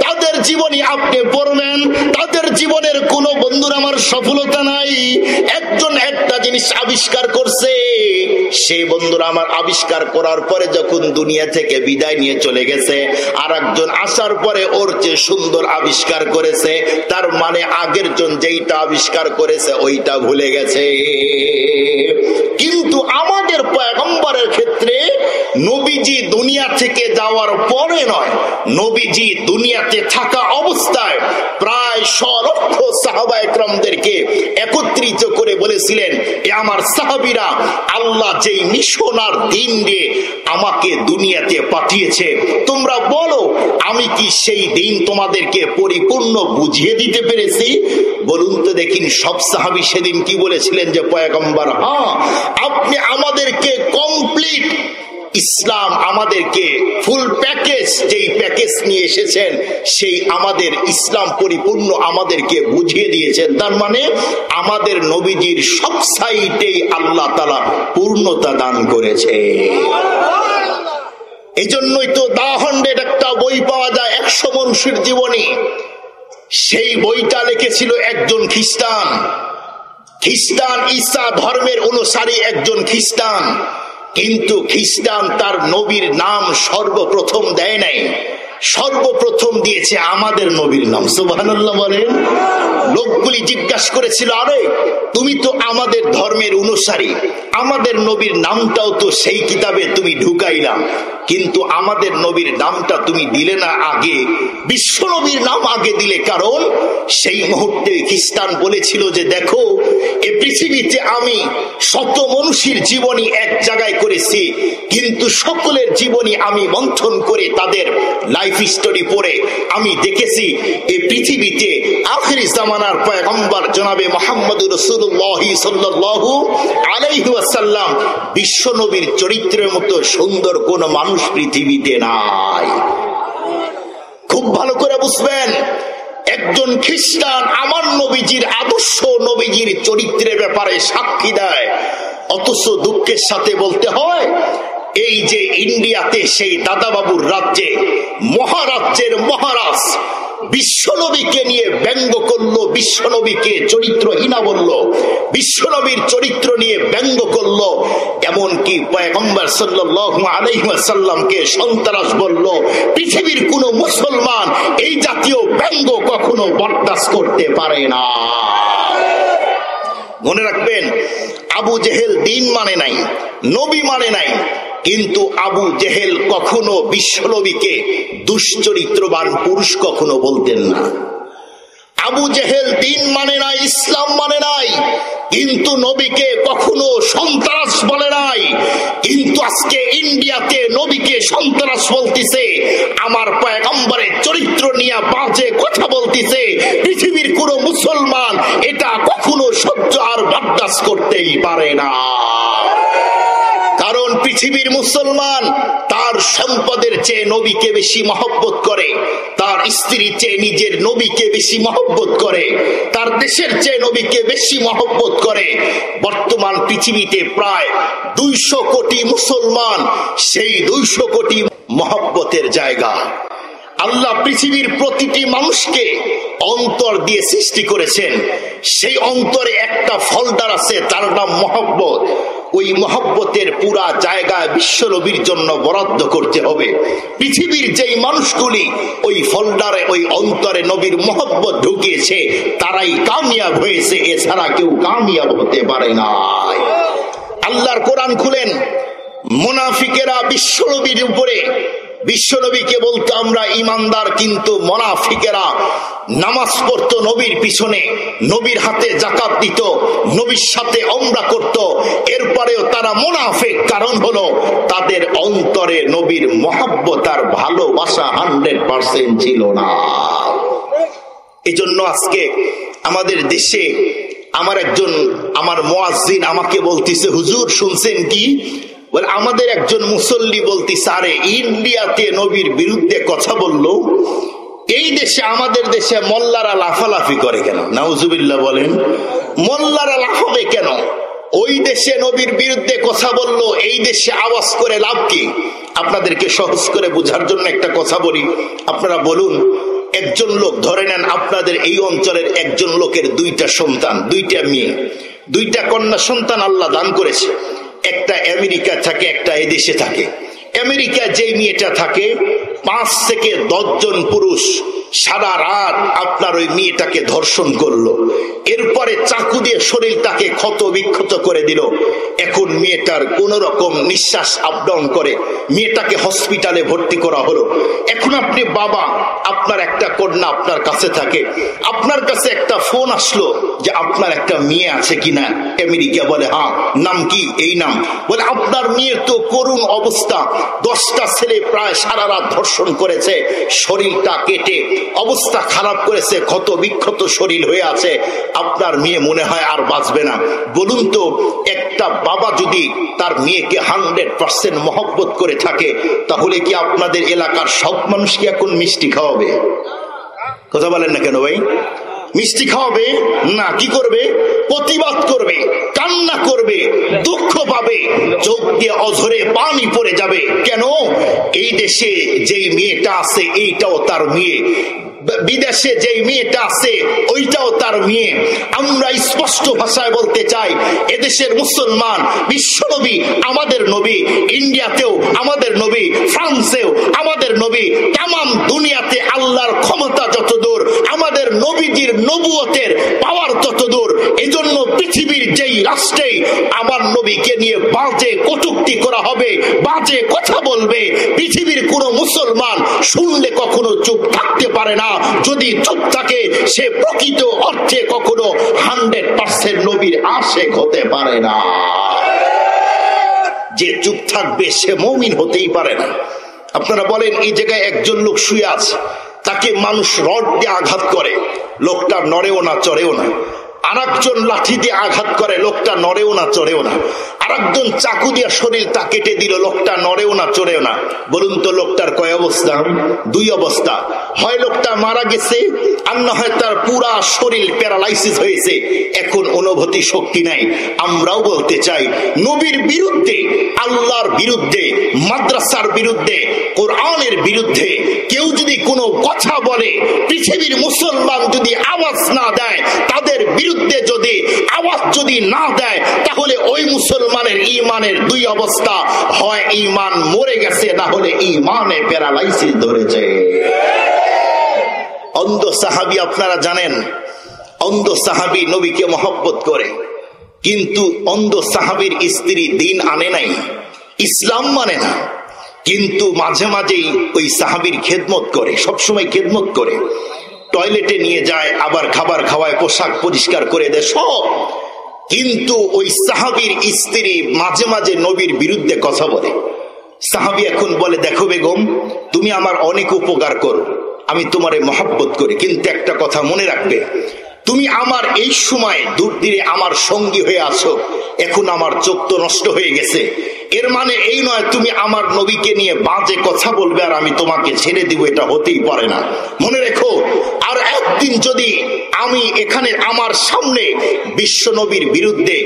[SPEAKER 1] তাদের জীবনী আপনি পড়বেন, তাদের জীবনের কোনো বন্ধুরা আমার সফলতা নাই। একজন একটা জিনিস আবিষ্কার করছে, সেই বন্ধুরা আমার আবিষ্কার করার পরে যখন দুনিয়া থেকে বিদায় নিয়ে চলে গেছে, আর একজন আসার পরে ওর চেয়ে সুন্দর আবিষ্কার করেছে। তার মানে আগের জন যেইটা আবিষ্কার করেছে ওইটা ভুলে গেছে। কিন্তু আমাদের পয়গম্বরের ক্ষেত্রে নবীজি দুনিয়া থেকে যাওয়ার পরে নয়, নবীজি দুনিয়াতে থাকা অবস্থায় প্রায় 100 লক্ষ সাহাবা একরামদেরকে একত্রিত করে বলেছিলেন, এ আমার সাহাবীরা, আল্লাহ যেই মিশন আর দিন দিয়ে আমাকে দুনিয়াতে পাঠিয়েছে, তোমরা বলো আমি কি সেই দিন তোমাদেরকে পরিপূর্ণ বুঝিয়ে দিতে পেরেছি? বলুন তো দেখিন সব সাহাবী সেদিন কি বলেছিলেন, যে পয়গম্বর হ্যাঁ, আপনি আমাদেরকে কমপ্লিট ইসলাম, আমাদেরকে ফুল প্যাকেজ, যেই প্যাকেজ নিয়ে এসেছেন সেই আমাদের ইসলাম পরিপূর্ণ আমাদেরকে বুঝিয়ে দিয়েছেন। তার মানে আমাদের নবীজির সব সাইটেই আল্লাহ তাআলা পূর্ণতা দান করেছে। এই জন্যই তো দা 100 একটা বই পাওয়া যায়, 100 মানুষের জীবনী। সেই বইটা লিখেছিল একজন খ্রিস্টান, ঈসা ধর্মের অনুসারী একজন খ্রিস্টান। কিন্তু খ্রিস্টান তার নবীর নাম সর্বপ্রথম দেয় নাই, সর্বপ্রথম দিয়েছে আমাদের নবীর নাম। সুবহানাল্লাহ বলেন। লোকগুলি জিজ্ঞাসা করেছিল, আরে তুমি তো আমাদের ধর্মের অনুসারী, আমাদের নবীর নামটাও তো সেই কিতাবে তুমি ঢুকাইলা, কিন্তু আমাদের নবীর নামটা তুমি দিলে না আগে, বিশ্ব নবীর নাম আগে দিলে। কারণ সেই মুহূর্তে খ্রিস্টান বলেছিল যে দেখো, এ পৃথিবীতে আমি শত মানুষের জীবনী এক জায়গায় করেছি, কিন্তু সকলের জীবনী আমি মন্থন করে তাদের লাইফ স্টোরি পড়ে আমি দেখেছি এই পৃথিবীতে আখির জামানার পয়গম্বর জনাবে মুহাম্মদুর রাসূলুল্লাহ সাল্লাল্লাহু আলাইহি ওয়াসাল্লাম বিশ্ব নবীর চরিত্রের মতো সুন্দর কোন মানুষ পৃথিবীতে নাই। খুব ভালো করে বুঝবেন, একজন খ্রিস্টান আমার নবীজির আদর্শ, নবীজির চরিত্রের ব্যাপারে সাক্ষী দেয়, অথচ দুঃখের সাথে বলতে হয় এই যে ইন্ডিয়াতে সেই দাদাবাবুর রাজ্যে মহারাজ্যের মহারাজ বিশ্বনবীকে নিয়ে ব্যঙ্গ করলো, বিশ্বনবীকে চরিত্রহীনা বলল, বিশ্বনবীর চরিত্র নিয়ে ব্যঙ্গ করলো, এমনকি পয়গম্বর সাল্লাল্লাহু আলাইহি ওয়াসাল্লামকে সন্ত্রাস বলল। পৃথিবীর কোন মুসলমান এই জাতীয় ব্যঙ্গ কখনো বরদাস্ত করতে পারে না। মনে রাখবেন, আবু জেহেল দিন মানে নাই, নবী মানে নাই, কিন্তু আবু জেহেল কখনো বিশ্বনবীকে দুশ্চরিত্রবান পুরুষ কখনো বলতেন না। আবু জেহেল দিন মানে নাই, ইসলাম মানে নাই, কিন্তু নবীকে কখনো সন্ত্রাস বলে নাই। কিন্তু আজকে ইন্ডিয়াতে নবীকে সন্ত্রাস বলতেছে, আমার পয়গম্বরের চরিত্র নিয়ে বাজে কথা বলতেছে, পৃথিবীর কোন মুসলমান এটা কখনো সহ্য আর বরদাস্ত করতেই পারে না। কারণ পৃথিবীর মুসলমান তার সম্পদের চেয়ে নবীকে বেশি মহব্বত করে, তার স্ত্রীর চেয়ে নিজের নবীকে বেশি মহব্বত করে, তার দেশের চেয়ে নবীকে বেশি মহব্বত করে। বর্তমান পৃথিবীতে প্রায় 200 কোটি মুসলমান, সেই 200 কোটি মহব্বতের জায়গা। আল্লাহ পৃথিবীর প্রতিটি মানুষকে অন্তর দিয়ে সৃষ্টি করেছেন, সেই অন্তরে একটা ফোল্ডার আছে, তার নাম মহব্বত। ওই মহব্বতের পুরা জায়গা বিশ্ব নবীর জন্য বরাদ্দ করতে হবে। পৃথিবীর যেই মানুষগুলি ওই ফোল্ডারে, ওই অন্তরে নবীর মহব্বত ঢুকিয়েছে, তারাই কামিয়াব হয়েছে, এছাড়া কেউ কামিয়াব হতে পারে না। আল্লাহর কোরআন খুলেন, মুনাফিকেরা বিশ্ব নবীর উপরে, বিশ্বনবীকে বলতো আমরা ইমানদার, কিন্তু মুনাফিকেরা নামাজ পড়তো নবীর পিছনে, নবীর হাতে যাকাত দিত, নবীর সাথে ওমরা করত, এরপরেও তারা মুনাফিক। কারণ হলো তাদের অন্তরে নবীর মহব্বত আর ভালোবাসা 100% ছিল না। এজন্য আজকে আমাদের দেশে আমার মুয়াজ্জিন আমাকে বলতেছে, হুজুর শুনছেন কি? বলে আমাদের একজন মুসল্লি বলতেছে, আরে ইন্ডিয়াতে নবীর বিরুদ্ধে কথা বললো, এই দেশে আমাদের দেশে মোল্লারা লাফালাফি করে কেন? নাউজুবিল্লাহ বলেন, মোল্লারা লাফাবে কেন? ওই দেশে নবীর বিরুদ্ধে কথা বললো, এই দেশে আওয়াজ করে লাভ কি? আপনাদেরকে সহজ করে বোঝার জন্য একটা কথা বলি। আপনারা বলুন, একজন লোক ধরে নেন, আপনাদের এই অঞ্চলের একজন লোকের 2টা সন্তান, 2টা মেয়ে, 2টা কন্যা সন্তান আল্লাহ দান করেছে। একটা আমেরিকা থাকে, একটা এদেশে থাকে। আমেরিকা যেই মেয়েটা থাকে, 5 থেকে 10 জন পুরুষ সারা রাত আপনার ওই মেয়েটাকে ধর্ষণ করলো, এরপরে চাকু দিয়ে শরীরটাকে ক্ষত বিক্ষত করে দিল। এখন মেয়েটার কোন রকম নিঃশ্বাস আপ ডাউন করে, মেয়েটাকে হসপিটালে ভর্তি করা হলো। এখন আপনি বাবা, আপনার একটা কন্যা আপনার কাছে থাকে, আপনার কাছে একটা ফোন আসলো যে আপনার একটা মেয়ে আছে কিনা। আমেরিকা বলে হ্যাঁ, নাম কি? এই নাম। বলে আপনার মেয়ের তো করুণ অবস্থা, 10টা ছেলে প্রায় সারা রাত ধর্ষণ করেছে, শরীরটা কেটে অবস্থা খারাপ করেছে, ক্ষত বিক্ষত শরীর হয়ে আছে, আপনার মেয়ে মনে হয় আর বাঁচবে না। বলুন তো, একটা বাবা যদি তার মেয়েকে 100% মহব্বত করে থাকে, তাহলে কি আপনাদের এলাকার সব মানুষকে এখন মিষ্টি খাওয়াবে? কথা বলেন না কেন ভাই? মিষ্টি খাওয়াবে না, কি করবে? প্রতিবাদ করবে, কান্না করবে, দুঃখ পাবে, চোখ দিয়ে অঝরে পানি পড়ে যাবে। কেন? এই দেশে যেই মেয়েটা আছে এইটাও তার মেয়ে, বিদেশে যেই মেয়েটা আছে ওইটাও তার মেয়ে। আমরা স্পষ্ট ভাষায় বলতে চাই, এদেশের মুসলমান, বিশ্ব নবী আমাদের নবী, ইন্ডিয়াতেও আমাদের নবী, ফ্রান্সেও আমাদের নবী, তামাম দুনিয়াতে আল্লাহর ক্ষমতা যত দূর, আমাদের নবীজির নবুয়তের পাওয়ার তত দূর। এই জন্য পৃথিবীর যেই রাষ্ট্রে আমার নবীকে নিয়ে বাজে কটূক্তি করা হবে, বাজে কথা বলবে, পৃথিবীর কোন মুসলমান শুনলে কখনো চুপ থাকতে পারে না। যদি চুপ থাকে, সে প্রকৃত অর্থে কখনো 100% নবীর আশিক হতে পারে না। যে চুপ থাকবে সে মুমিন হতেই পারে না। আপনারা বলেন, এই জায়গায় একজন লোক শুয়ে আছে, তাকে মানুষ রড দিয়ে আঘাত করে, লোকটা নড়েও না চড়েও না। আরেকজন লাঠি দিয়ে আঘাত করে, লোকটা নড়েও না চড়েও না। আরেকজন চাকু দিয়ে শরীরটা কেটে দিল, লোকটা নড়েও না চড়েও না। বলুন তো, লোকটার কয় অবস্থা? 2 অবস্থা। হয় লোকটা মারা গেছে, আর না হয় তার পুরা শরীর প্যারালাইসিস হয়েছে, এখন অনুভূতি শক্তি নাই। আমরাও বলতে চাই, নবীর বিরুদ্ধে, আল্লাহর বিরুদ্ধে, মাদ্রাসার বিরুদ্ধে, কোরআনের বিরুদ্ধে কেউ যদি কোনো কথা বলে, পৃথিবীর মুসলমান যদি আওয়াজ না দেয়, তাদের বিরুদ্ধে যদি আওয়াজ যদি না দেয়, তাহলে ওই মুসলমানের ইমানের 2 অবস্থা, হয় ইমান মরে গেছে, না হলে ইমানে প্যারালাইসিস ধরেছে। অন্ধ সাহাবী, আপনারা জানেন, অন্ধ সাহাবী নবীকে মহব্বত করে, কিন্তু অন্ধ সাহাবীর স্ত্রী দিন আনে নাই, ইসলাম মানে না, কিন্তু মাঝে মাঝেই ওই সাহাবীর খেদমত করে, সবসময় খেদমত করে, টয়লেটে নিয়ে যায়, আবার খাবার খাওয়ায়, পোশাক পরিষ্কার করে দেয়, সব। কিন্তু ওই সাহাবীর স্ত্রী মাঝে মাঝে নবীর বিরুদ্ধে কথা বলে। সাহাবী এখন বলে, দেখো বেগম, তুমি আমার অনেক উপকার করো, আমি তোমারে মহব্বত করি, কিন্তু একটা কথা মনে রাখবে, তুমি আমার এই সময় দুর্দিনে আমার সঙ্গী হয়ে আছো, এখন আমার চোখ তো নষ্ট হয়ে গেছে। এর মানে এই নয় তুমি আমার নবীকে নিয়ে বাজে কথা বলবে আর আমি তোমাকে ছেড়ে দিব, এটা হতেই পারে না। মনে রেখো, আর একদিন যদি আমি এখানে আমার সামনে বিশ্ব নবীর বিরুদ্ধে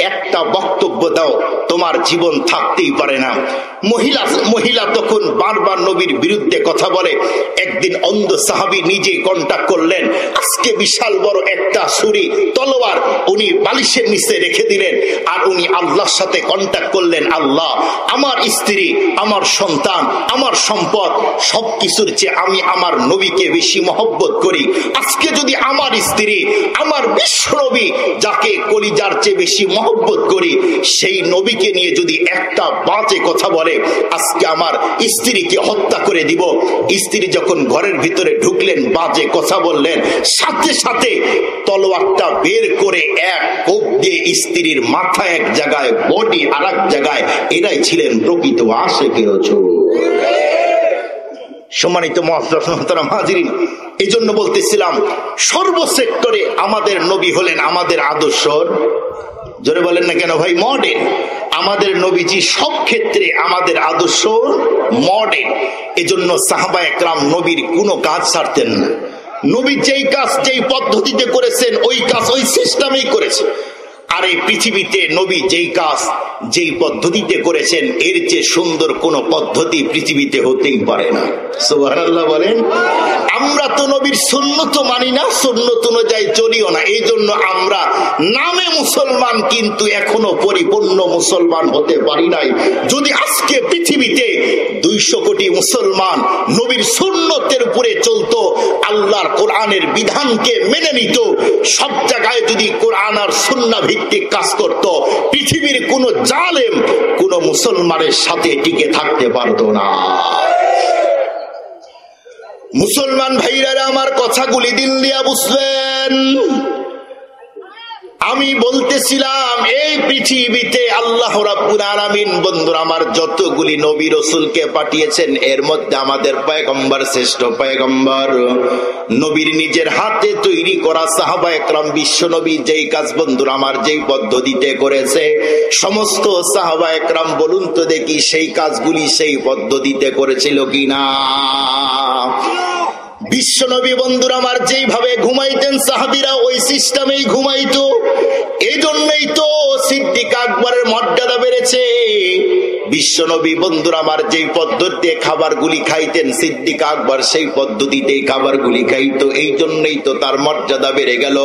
[SPEAKER 1] একটা বক্তব্য দাও, তোমার জীবন থাকতেই পারে না। মহিলা তখন বারবার নবীর বিরুদ্ধে কথা বলে। একদিন অন্ধ সাহাবী নিজে কন্টাক্ট করলেন, আজকে বিশাল বড় একটা ছুরি তলোয়ার উনি বালিশের নিচে রেখে দিলেন, আর উনি আল্লাহর সাথে কন্টাক্ট করলেন, আল্লাহ, আমার স্ত্রী, আমার সন্তান, আমার সম্পদ সবকিছুর চেয়ে আমি আমার নবীকে বেশি মহব্বত করি। আজকে যদি আমার স্ত্রী, আমার বিশ্ব নবী যাকে কলিজার চেয়ে বেশি মহব্বত করি, সেই নবীকে নিয়ে যদি একটা বাজে কথা বলে, আজকে আমার স্ত্রীকে হত্যা করে দিব। স্ত্রী যখন ঘরের ভিতরে ঢুকলেন, বাজে কথা বললেন, সাথে সাথে তলোয়ারটা বের করে এক কোপ দিয়ে স্ত্রীর মাথা এক জায়গায়, বডি আর এক জায়গায়। এরাই ছিলেন প্রকৃত আশিকে রাসূল। সম্মানিত মুহতারাম হাজিরিন, এই জন্য বলতেছিলাম সর্বসেক্টরে আমাদের নবী হলেন আমাদের আদর্শ। জোরে বলেন না কেন ভাই? মডেল। আমাদের নবীজি সব ক্ষেত্রে আমাদের আদর্শ মডেল। এজন্য সাহাবায়ে কেরাম নবীর কোনো কাজ ছাড়তেন না। নবী যেই কাজ যেই পদ্ধতিতে করেছেন, ওই কাজ ওই সিস্টেমেই করেছে। আর এই পৃথিবীতে নবী যেই কাজ যেই পদ্ধতিতে করেছেন, এর চেয়ে সুন্দর কোন পদ্ধতি পৃথিবীতে হতেই পারে না। সুবহানাল্লাহ বলেন। আমরা তো নবীর সুন্নত মানি না, সুন্নত অনুযায়ী চলিও না। এই জন্য আমরা নামে মুসলমান, কিন্তু এখনো পরিপূর্ণ মুসলমান হতে পারি নাই। যদি আজকে পৃথিবীতে 200 কোটি মুসলমান নবীর সুন্নতের উপরে চলতো, আল্লাহর কোরআনের বিধানকে মেনে নিত, সব জায়গায় যদি কোরআন আর সুন্নাহ ভিত্তিক কাজ করত, পৃথিবীর কোন জালেম কোন মুসলমানের সাথে টিকে থাকতে পারত না। মুসলমান ভাইরা আমার কথাগুলি দিল দিয়া বুঝবেন। আমি বলতেছিলাম এই পৃথিবীতে আল্লাহ রাব্বুল আলামিন বন্ধুরা আমার যতগুলি নবী রাসূলকে পাঠিয়েছেন, এর মধ্যে আমাদের পয়গম্বর শ্রেষ্ঠ পয়গম্বর। নবীর নিজের হাতে তৈরি করা সাহাবায়ে কেরাম বিশ্ব নবী যেই কাজ বন্ধুরা আমার যেই পদ্ধতিতে করেছে, সমস্ত সাহাবায়ে কেরাম বলুন তো দেখি সেই কাজগুলি সেই পদ্ধতিতে করেছিল কিনা? বিশ্ব নবী বন্ধুরা আমার যেইভাবে ঘুমাইতেন, সাহাবীরা ওই সিস্টেমেই ঘুমাইতো। এই জন্যই তো সিদ্দিক আকবরের মর্যাদা বেড়েছে। বিশ্ব নবী বন্ধুরা আমার যেই পদ্ধতিতে খাবারগুলি খাইতেন, সিদ্দিক আকবর সেই পদ্ধতিতেই খাবারগুলি খাইতো। এই জন্যই তো তার মর্যাদা বেড়ে গেল।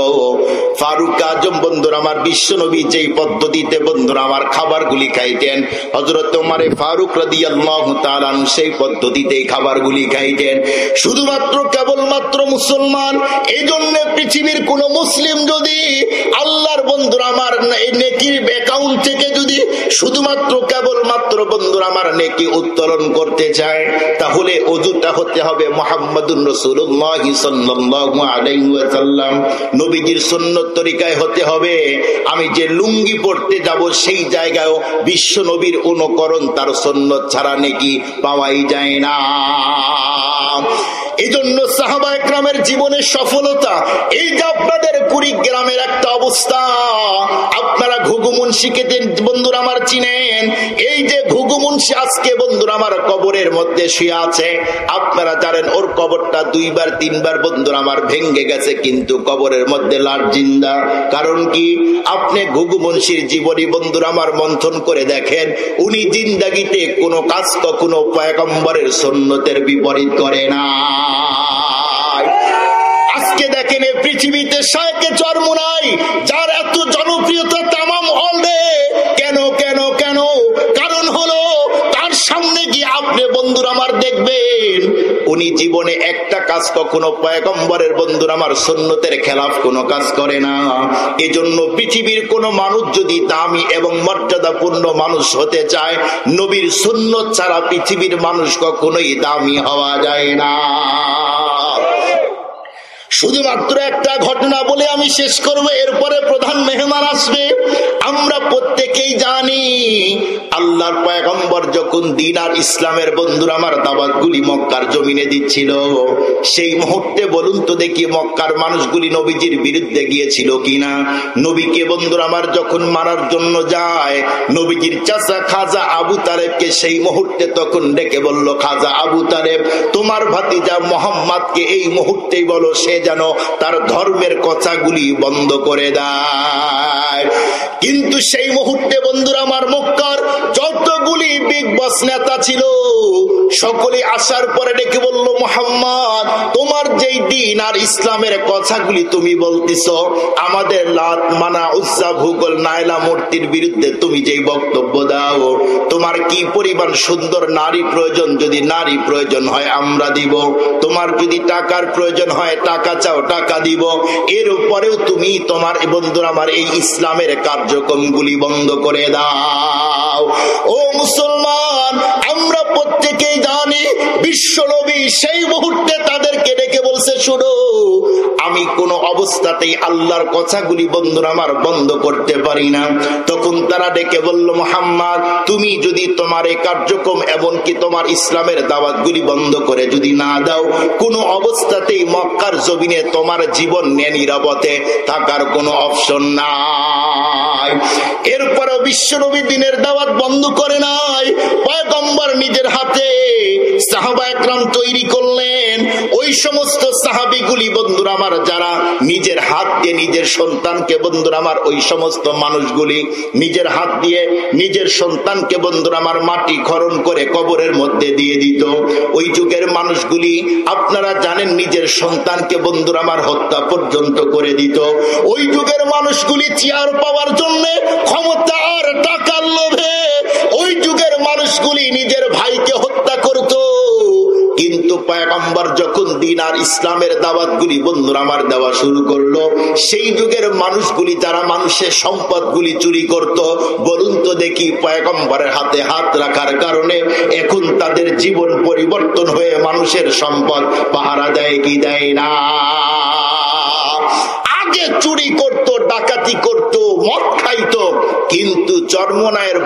[SPEAKER 1] ফারুক আজম বন্ধুরা আমার বিশ্ব নবী যেই পদ্ধতিতে বন্ধুরা আমার খাবারগুলি খাইতেন, হযরত ওমর ফারুক রাদিয়াল্লাহু তাআলা সেই পদ্ধতিতেই খাবারগুলি খাইতেন। শুধুমাত্র কেবলমাত্র মুসলমান। এই জন্য পৃথিবীর কোন মুসলিম যদি আল্লাহর বন্ধুরা আমার নেকির অ্যাকাউন্ট থেকে যদি শুধুমাত্র কেবলমাত্র বন্ধুরা আমার নেকি উত্তোলন করতে চায়, তাহলে ওযুটা হতে হবে মুহাম্মাদুর রাসূলুল্লাহ সাল্লাল্লাহু আলাইহি ওয়াসাল্লাম, নবীজির সুন্নত তরিকায় হতে হবে। আমি যে লুঙ্গি পড়তে যাব সেই জায়গায়ও বিশ্ব নবীর অনুকরণ, তার সুন্নত ছাড়া নেকি পাওয়াই যায় না। এই জন্য সাহাবায়ে কেরামের জীবনের সফলতা। এই যে আপনাদের কুড়িগ্রামের একটা অবস্থা, আপনারা ঘুঘু মুন্সিকে বন্ধুরা আমার চিনেন। এই যে ঘুঘু মুন্সি আজকে বন্ধুরা আমার কবরের মধ্যে শুয়ে আছে, আপনারা জানেন ওর কবরটা 2বার 3বার বন্ধুরা আমার ভেঙে গেছে, কিন্তু কবরের মধ্যে লাশ জিন্দা। কারণ কি? আপনি ঘুঘু মুন্সির জীবনী বন্ধুরা আমার মন্থন করে দেখেন, উনি জিন্দাগিতে কোনো কাজ কখনো পয়গম্বরের সুন্নতের বিপরীত করে না। আজকে দেখেন পৃথিবীতে শায়খে চরমোনাই, যার এত জনপ্রিয়তা তামাম ওয়ার্ল্ডে, কেন কেন কেন? কারণ হলো তার সামনে গিয়ে আপনি বন্ধুরা আমার দেখবেন উনি জীবনে একটা কাজ কখনো পয়গম্বরের বন্ধুরা আমার সুন্নতের খেলাফ কোনো কাজ করে না। এজন্য পৃথিবীর কোন মানুষ যদি দামি এবং মর্যাদাপূর্ণ মানুষ হতে চায়, নবীর সুন্নত ছাড়া পৃথিবীর মানুষ কখনোই দামি হওয়া যায় না। শুধুমাত্র একটা ঘটনা বলে আমি শেষ করব, এরপরে প্রধান মেহমান আসবে। আমরা আমরা প্রত্যেকেই জানি আল্লাহর পয়গম্বর যখন দ্বীন আর ইসলামের বন্ধুরা আমার দাওয়াতগুলি মক্কার জমিনে দিচ্ছিল, সেই মুহূর্তে বলুন তো দেখি মক্কার মানুষগুলি নবীজির বিরুদ্ধে গিয়েছিল কিনা? নবীকে বন্ধুরা আমার যখন মারার জন্য যায়, নবীজির চাচা খাজা আবু তালেবকে সেই মুহূর্তে তখন ডেকে বলল, খাজা আবু তালেব, তোমার ভাতিজা মোহাম্মদকে এই মুহূর্তেই বলো সে যেন তার ধর্মের কথাগুলি বন্ধ করে দেয়। কিন্তু সেই মুহূর্তে বন্ধুরা আমার মক্কার যতগুলি বিগ বস নেতা ছিল সকলে আসার পরে ডেকে বলল, মোহাম্মদ, তোমার যেই দ্বীন আর ইসলামের কথাগুলি তুমি বলতেছ, আমাদের লাত মানা উজ্জা ভূগোল নাইলা মূর্তির বিরুদ্ধে তুমি যেই বক্তব্য দাও, তোমার কি পরিমাণ সুন্দর নারী প্রয়োজন, যদি নারী প্রয়োজন হয় আমরা দিব, তোমার যদি টাকার প্রয়োজন হয় টাকা চাও টাকা দিব, এর উপরেও তুমি তোমার বন্ধুরা আমার এই ইসলামের কার্যক্রমগুলি বন্ধ করে দাও। ও মুসলমান, আমরা প্রত্যেকেই জানি বিশ্বনবী সেই মুহূর্তে তাদেরকে ডেকে বলছে, শুনো, আমি কোন অবস্থাতেই আল্লাহর কথাগুলি বন্ধুরা আমার বন্ধ করতে পারি না। তখন তারা ডেকে বলল, মুহাম্মদ, তুমি যদি তোমার এই কার্যক্রম এমনকি তোমার ইসলামের দাওয়াতগুলি বন্ধ করে যদি না দাও, কোন অবস্থাতেই মক্কার জমিনে তোমার জীবন নিয়ে নীরবতে থাকার কোনো অপশন নাই। এরপরেও বিশ্বনবী দ্বীনের দাওয়াত বন্ধ করে নাই। পয়গম্বর নিজের হাতে সাহাবা একরাম তৈরি করলেন। ওই সমস্ত সাহাবীগুলি বন্ধুরা আমার যারা নিজের হাত দিয়ে নিজের সন্তানকে বন্ধুরা আমার ওই সমস্ত মানুষগুলি নিজের হাত দিয়ে নিজের সন্তানকে বন্ধুরা আমার মাটি খনন করে কবরের মধ্যে দিয়ে দিত। ওই যুগের মানুষগুলি আপনারা জানেন নিজের সন্তানকে বন্ধুরা আমার হত্যা পর্যন্ত করে দিত। ওই যুগের মানুষগুলি চেয়ার পাওয়ার জন্য, ক্ষমতা আর টাকার লোভে ওই যুগের মানুষগুলি নিজের ভাইকে হত্যা করত। কিন্তু পয়গম্বর যখন দ্বীন আর ইসলামের দাওয়াতগুলি বন্ধুরা আমার দেওয়া শুরু করলো, সেই যুগের মানুষগুলি যারা মানুষের সম্পদগুলি চুরি করত, বলুন তো দেখি পয়গম্বরের হাতে হাত রাখার কারণে এখন তাদের জীবন পরিবর্তন হয়ে মানুষের সম্পদ পাহারা দেয় কি দেয় না? আগে চুরি করত, ডাকাতি করত, মদ খাইত, কিন্তু চরমনায়ের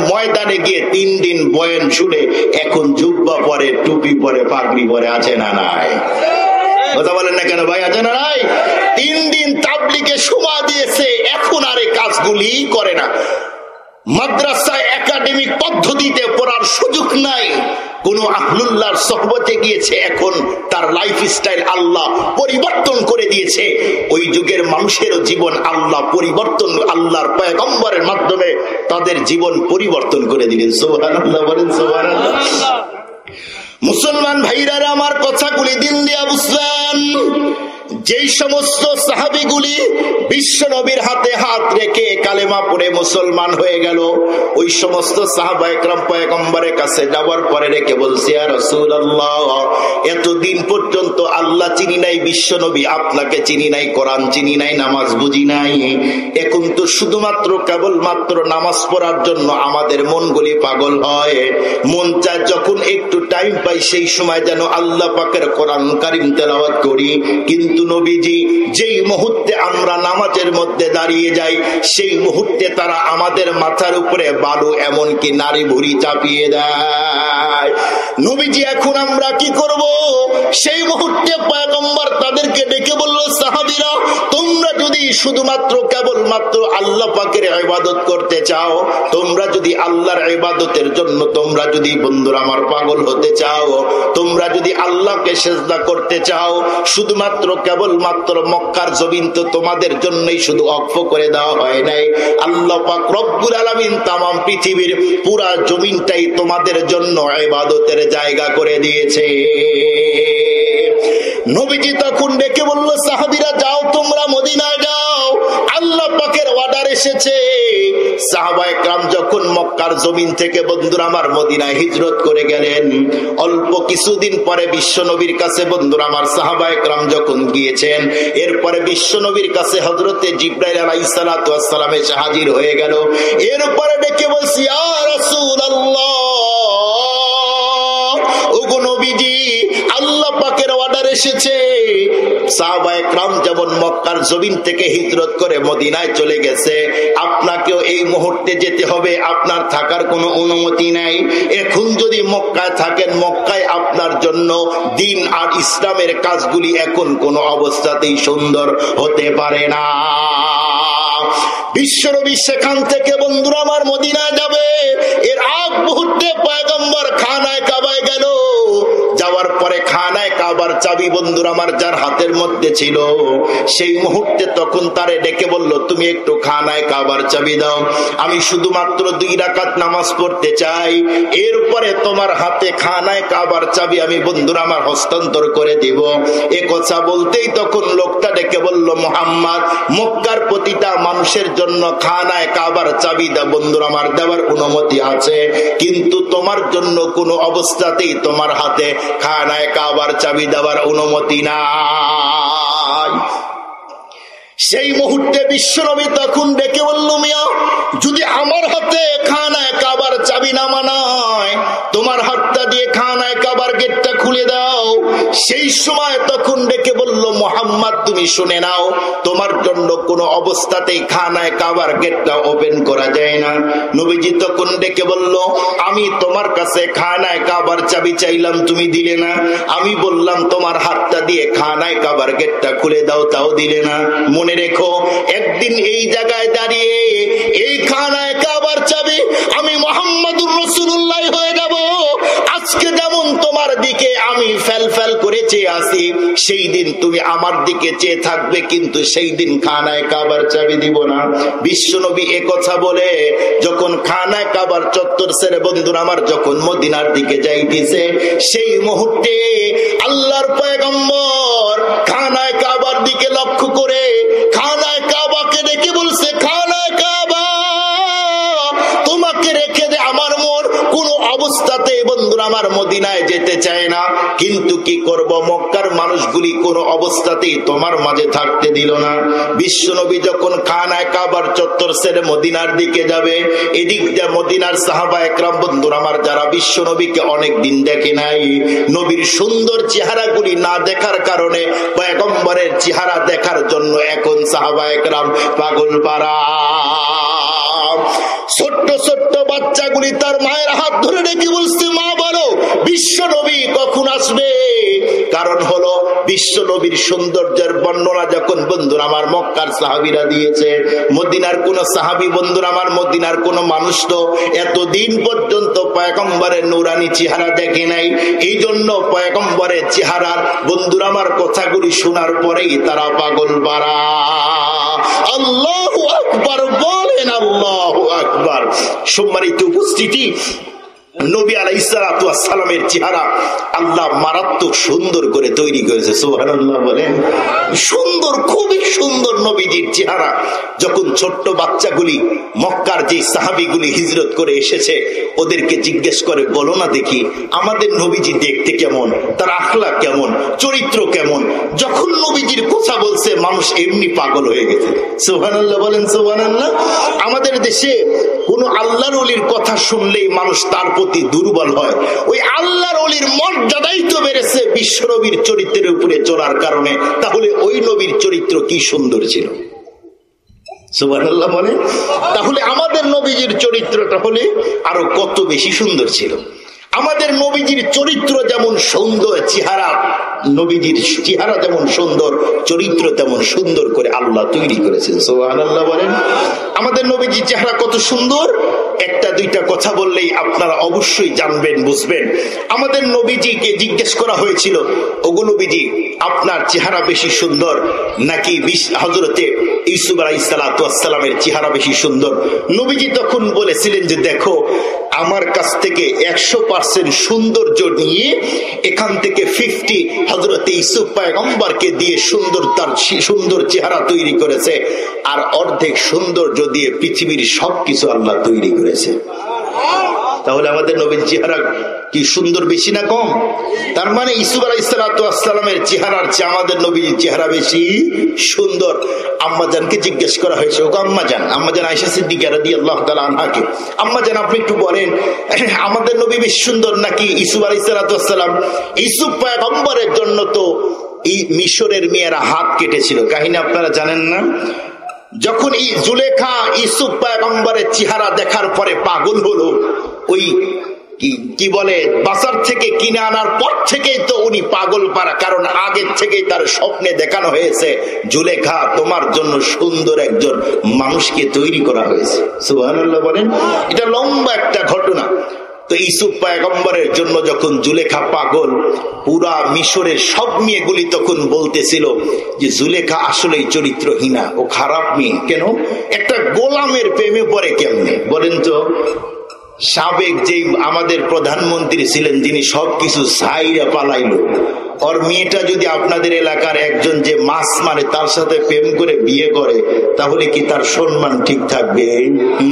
[SPEAKER 1] ময়দানে গিয়ে 3 দিন বয়ান শুনে এখন জুব্বা পরে, টুপি পরে, পাগড়ি পরে, আছে না নাই? কথা বলেন না কেন ভাই, আছে না নাই? 3 দিন তাবলীগে সময় দিয়েছে, এখন আর এই কাজগুলি করে না। মাদ্রাসায় একাডেমিক পদ্ধতিতে পড়ার সুযোগ নাই, কোন আহলুল্লাহর সোহবতে গিয়েছে, এখন তার লাইফ স্টাইল আল্লাহ পরিবর্তন করে দিয়েছে। ওই যুগের মানুষের জীবন আল্লাহ পরিবর্তন, আল্লাহর পয়গম্বরের মাধ্যমে তাদের জীবন পরিবর্তন করে দিলেন। সুবহানাল্লাহ, বলেন সুবহানাল্লাহ। মুসলমান ভাইরা আমার কথাগুলি দিল দিয়া বুঝলেন। যেই সমস্ত সাহাবীগুলি বিশ্ব নবীর হাতে হাত রেখে কালেমা পড়ে মুসলমান হয়ে গেল, ওই সমস্ত সাহাবা একরাম পয়গম্বরের কাছে যাওয়ার পরে রেখে বলছে, ইয়া রাসূলুল্লাহ, এতদিন পর্যন্ত আল্লাহ চিনি নাই, বিশ্ব নবী আপনাকে চিনি নাই, কোরআন চিনি নাই, নামাজ বুঝি নাই, এখন তো শুধুমাত্র কেবলমাত্র নামাজ পড়ার জন্য আমাদের মনগুলি পাগল হয়, মন চায় যখন একটু টাইম পাই সেই সময় যেন আল্লাহ পাকের কোরআন কারীম তেলাওয়াত করি। কিন্তু নবীজি যেই মুহূর্তে আমরা নামাজের মধ্যে দাঁড়িয়ে যাই, সেই মুহূর্তে তারা আমাদের মাথার উপরে বালু এমনকি নারী ভুঁড়ি চাপিয়ে দেয়। নবীজি এখন আমরা কি করব? সেই মুহূর্তে পয়গম্বর তাদেরকে ডেকে বলল, সাহাবীরা, তোমরা যদি শুধুমাত্র কেবলমাত্র আল্লাহ পাকের ইবাদত করতে চাও, তোমরা যদি আল্লাহর ইবাদতের জন্য তোমরা যদি বন্ধুরা আমার পাগল হতে চাও, তোমরা যদি আল্লাহকে সিজদা করতে চাও, শুধুমাত্র কেবলমাত্র মক্কার জমিন তো তোমাদের জন্যই শুধু অক্ষ করে দেওয়া হয় নাই, আল্লাহ পাক রব্বুল আলামিন তামাম পৃথিবীর পুরা জমিনটাই তোমাদের জন্য ইবাদতের জায়গা করে দিয়েছে। নবীজি তখন ডেকে বলল, সাহাবীরা যাও, তোমরা মদিনায় যাও, আল্লাহ পাকের অর্ডার এসেছে। সাহাবা একরাম যখন মক্কার জমিন থেকে বন্ধুরা আমার মদিনায় হিজরত করে গেলেন, অল্প কিছুদিন পরে বিশ্ব নবীর কাছে বন্ধুরা আমার সাহাবা একরাম যখন গিয়েছেন, এরপরে বিশ্ব নবীর কাছে হযরতে জিবরাইল আলাইহিস সালাতু ওয়াস সালাম এসে হাজির হয়ে গেল। এরপরে ডেকে বলছি, ইয়া রাসূলুল্লাহ, ওগো নবীজি, আল্লাহ পাকের অর্ডার এসেছে। সাহাবায়ে কেরাম যেমন মক্কার জমিন থেকে হিজরত করে মদিনায় চলে গেছে, আপনাকেও এই মুহূর্তে যেতে হবে। আপনার থাকার কোনো অনুমতি নাই। এখন যদি মক্কায় থাকেন, মক্কায় আপনার জন্য দিন আর ইসলামের কাজগুলি এখন কোনো অবস্থাতেই সুন্দর হতে পারে না। বিশ্বনবী সেখান থেকে বন্ধুরা আমার মদিনায় যাবে, এর আগ মুহূর্তে পয়গম্বর খানায় কাবায় গেল। যাওয়ার পরে খানায় কাবার চাবি বন্ধুরা আমার যার হাতের মধ্যে ছিল, সেই মুহূর্তে তখন তারে ডেকে বলল, তুমি একটু খানায় কাবার চাবি দাও, আমি শুধুমাত্র 2 রাকাত নামাজ পড়তে চাই, এরপরে তোমার হাতে খানায় কাবার চাবি আমি বন্ধুরা আমার হস্তান্তর করে দিব। এ কথা বলতেই তখন লোকটা ডেকে বলল, মুহাম্মদ, মক্কার প্রতিটা মানুষের জন্য খানায় কাবার চাবি দা বন্ধুরা আমার দেওয়ার অনুমতি আছে, কিন্তু তোমার জন্য কোনো অবস্থাতেই তোমার হাতে খানায় কাবার চাবি দেওয়ার অনুমতি নাই। সেই মুহূর্তে বিশ্বনবী তখন ডেকে বলল, মিয়া, যদি আমার হাতে খানায় কাবার চাবি না মানায়, তোমার হাতটা দিয়ে খানায় কাবার গেটটা খুলে দাও। সেই সময় তখন ডেকে বলল, মুহাম্মদ, তুমি শুনে নাও, তোমার জন্য কোনো অবস্থাতেই খানায় কাবার গেটটা ওপেন করা যায় না। নবীজি তখন ডেকে বলল, আমি তোমার কাছে খানায় কাবার চাবি চাইলাম, তুমি দিলে না। আমি বললাম তোমার হাতটা দিয়ে খানায় কাবার গেটটা খুলে দাও, তাও দিলে না। মনে রেখো, একদিন এই জায়গায় দাঁড়িয়ে এই খানায় কাবার চাবি আমি মুহাম্মাদুর রাসূলুল্লাহ হয়ে যাব। আজকে যেমন তোমার দিকে আমি ফেল ফেল করে চেয়ে আসি, সেই দিন তুমি আমার দিকে চেয়ে থাকবে, কিন্তু সেই দিন খানায় কাবার চাবি দিব না। বিশ্বনবী এ কথা বলে যখন খানায় কাবার চত্বর ছেড়ে বন্ধুরা আমার যখন মদিনার দিকে যাইতেছে, সেই মুহূর্তে আল্লাহর পয়গম্বর খানায় কাবার দিকে লক্ষ্য করে খানায় কাবাকে দেখে বলছে, খানায় কাবা, তোমাকে রেখে দে আমার মন কোনো অবস্থাতে বন্ধুরা আমার মদিনায় যেতে চায় না, কিন্তু কি করব, মক্কার মানুষগুলি কোনো অবস্থাতেই তোমার মাঝে থাকতে দিল না। বিশ্বনবী যখন খানায় কাবার চত্বর ছেড়ে মদিনার দিকে যাবে, এদিক দিয়ে মদিনার সাহাবায়ে কেরাম বন্ধুরা আমার যারা বিশ্বনবীকে অনেক দিন দেখে নাই, নবীর সুন্দর চেহারাগুলি না দেখার কারণে পয়গম্বরের চেহারা দেখার জন্য এখন সাহাবায়ে কেরাম পাগল পারা। ছোট্ট ছোট্ট বাচ্চাগুলি তার মায়ের হাত ধরে রেখে বলছে, মা বলো বিশ্বনবী কখন আসবে? কারণ হলো বিশ্বনবীর সৌন্দর্যের বর্ণনা যখন বন্ধুরা আমার মক্কার সাহাবীরা দিয়েছে, মদিনার কোন সাহাবী বন্ধুরা আমার মদিনার কোন মানুষ তো এতদিন পর্যন্ত পয়গম্বরের নূরানি চেহারা দেখে নাই। এই জন্য পয়গম্বরের চেহারার বন্ধুরা আমার কথাগুলি শোনার পরেই তারা পাগল পারা। আল্লাহু আকবার বলেন, আল্লাহু আকবার। সম্মানিত উপস্থিতি, নবী আলাইহিস সালাতু ওয়াস সালামের চেহারা আল্লাহ মারাত্মক সুন্দর করে তৈরি করেছে। সুবহানাল্লাহ বলেন। সুন্দর, খুবই সুন্দর নবীজির চেহারা। যখন ছোট্ট বাচ্চাগুলি মক্কার যে সাহাবীগুলি হিজরত করে এসেছে, ওদেরকে জিজ্ঞেস করে, বলো না দেখি আমাদের নবীজি দেখতে কেমন, তার আখলাক কেমন, চরিত্র কেমন। যখন নবীজির কথা বলছে, মানুষ এমনি পাগল হয়ে গেছে। সুবহানাল্লাহ বলেন, সুবহানাল্লাহ। আমাদের দেশে কোন আল্লাহর ওলির কথা শুনলেই মানুষ তার প্রতি দুর্বল হয়। ওই আল্লাহর ওলির মর্যাদাই তো বেড়েছে বিশ্বনবীর চরিত্রের উপরে চলার কারণে। তাহলে ওই নবীর চরিত্র কি সুন্দর ছিল, সুবহানাল্লাহ বলে। তাহলে আমাদের নবীজির চরিত্রটা হলে আরো কত বেশি সুন্দর ছিল। আমাদের নবীজির চরিত্র যেমন সুন্দর, চেহারা, নবীজির চেহারা যেমন সুন্দর, চরিত্র তেমন সুন্দর করে আল্লাহ তৈরি করেছেন। সুবহানাল্লাহ বলেন। আমাদের নবীজির চেহারা কত সুন্দর, একটা দুইটা কথা বললেই আপনারা অবশ্যই জানবেন, বুঝবেন। আমাদের নবীজিকে জিজ্ঞেস করা হয়েছিল, ওগো নবীজি, আপনার চেহারা বেশি সুন্দর নাকি হযরতে ইউসুফ আলাইহিস সালাতু ওয়াস সালামের চেহারা বেশি সুন্দর? নবীজি তখন বলেছিলেন যে, দেখো, আমার কাছ থেকে 100% সৌন্দর্য নিয়ে এখান থেকে 50 হযরতে ইউসুফ পয়গম্বরকে দিয়ে তার সুন্দর চেহারা তৈরি করেছে, আর অর্ধেক সৌন্দর্য দিয়ে পৃথিবীর সবকিছু আল্লাহ তৈরি করেছে। তাহলে আমাদের নবীর চেহারা কি সুন্দর বেশি না কম? তার মানে ইসুফ আলাইহিস সালামের চেহারার চেয়ে আমাদের নবীর চেহারা বেশি সুন্দর। আম্মাজানকে জিজ্ঞেস করা হয়েছে, ওগো আম্মাজান আয়েশা সিদ্দিকা রাদিয়াল্লাহু তাআলা আনহাকে, আম্মাজান আপনি একটু বলেন আমাদের নবী বেশি সুন্দর নাকি ইসুফ আলাইহিস সালাম? ইসুফ পয়গম্বরের জন্য তো এই মিশরের মেয়েরা হাত কেটেছিল, কাহিনী আপনারা জানেন না? যখন এই জুলেখা ইউসুফ পয়গম্বরের চেহারা দেখার পরে পাগল হলো, ওই কি বলে বাজার থেকে কিনে আনার পর থেকেই তো উনি পাগল পারা, কারণ আগের থেকেই তার স্বপ্নে দেখানো হয়েছে জুলেখা তোমার জন্য সুন্দর একজন মানুষকে তৈরি করা হয়েছে। সুবহানাল্লাহ বলেন। এটা লম্বা একটা ঘটনা। তো ইউসুফ পয়গম্বরের জন্য যখন জুলেখা পাগল, পুরা মিশরের সব মেয়েগুলি তখন বলতেছিল যে জুলেখা আসলেই চরিত্রহীনা, ও খারাপ মেয়ে। কেন? একটা গোলামের প্রেমে পড়ে কেমনে বলেন তো? সাবেক যে আমাদের প্রধানমন্ত্রী ছিলেন, যিনি সবকিছু ছাইরা পালাইলো, ওর মেয়েটা যদি আপনাদের এলাকার একজন যে মাছ মারে তার সাথে প্রেম করে বিয়ে করে, তাহলে কি তার সম্মান ঠিক থাকবে?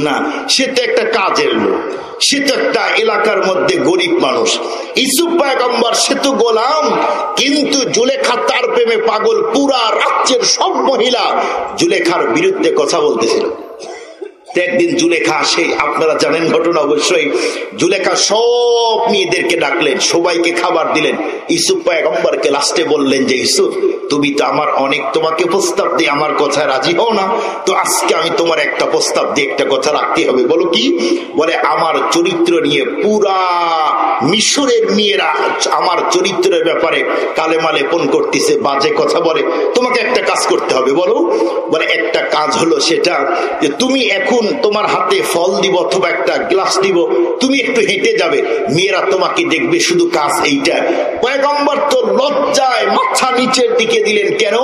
[SPEAKER 1] না, সে তো একটা কাজের লোক, সে তো একটা এলাকার মধ্যে গরিব মানুষ। ইউসুফ পয়গম্বর সে তো গোলাম, কিন্তু জুলেখা তার প্রেমে পাগল। পুরা রাজ্যের সব মহিলা জুলেখার বিরুদ্ধে কথা বলতেছিল। একদিন জুলেখা আসে, আপনারা জানেন ঘটনা অবশ্যই। জুলেখা সব মেয়েদেরকে ডাকলেন, সবাইকে খাবার দিলেন। ইউসুফ পয়গম্বরকে লাস্টে বললেন যে ইউসুফ, তুমি তো আমার অনেক তোমাকে প্রস্তাব দিয়ে আমার কথায় রাজি হও না, তো আজকে আমি তোমার একটা প্রস্তাব দিয়ে একটা কথা রাখতে হবে। বলো কি? বলে আমার চরিত্র নিয়ে পুরা মিশরের মেয়েরা আমার চরিত্রের ব্যাপারে কালেমা লেপন করতেছে, বাজে কথা বলে, তোমাকে একটা কাজ করতে হবে। বলো। বলে একটা কাজ হলো সেটা যে তুমি এখন তোমার হাতে ফল দিব অথবা একটা গ্লাস দিব, তুমি একটু হেঁটে যাবে, মেয়েরা তোমাকে দেখবে, শুধু কাজ এইটা। পয়গম্বর তো লজ্জায় মাথা নিচের দিকে দিলেন। কেন?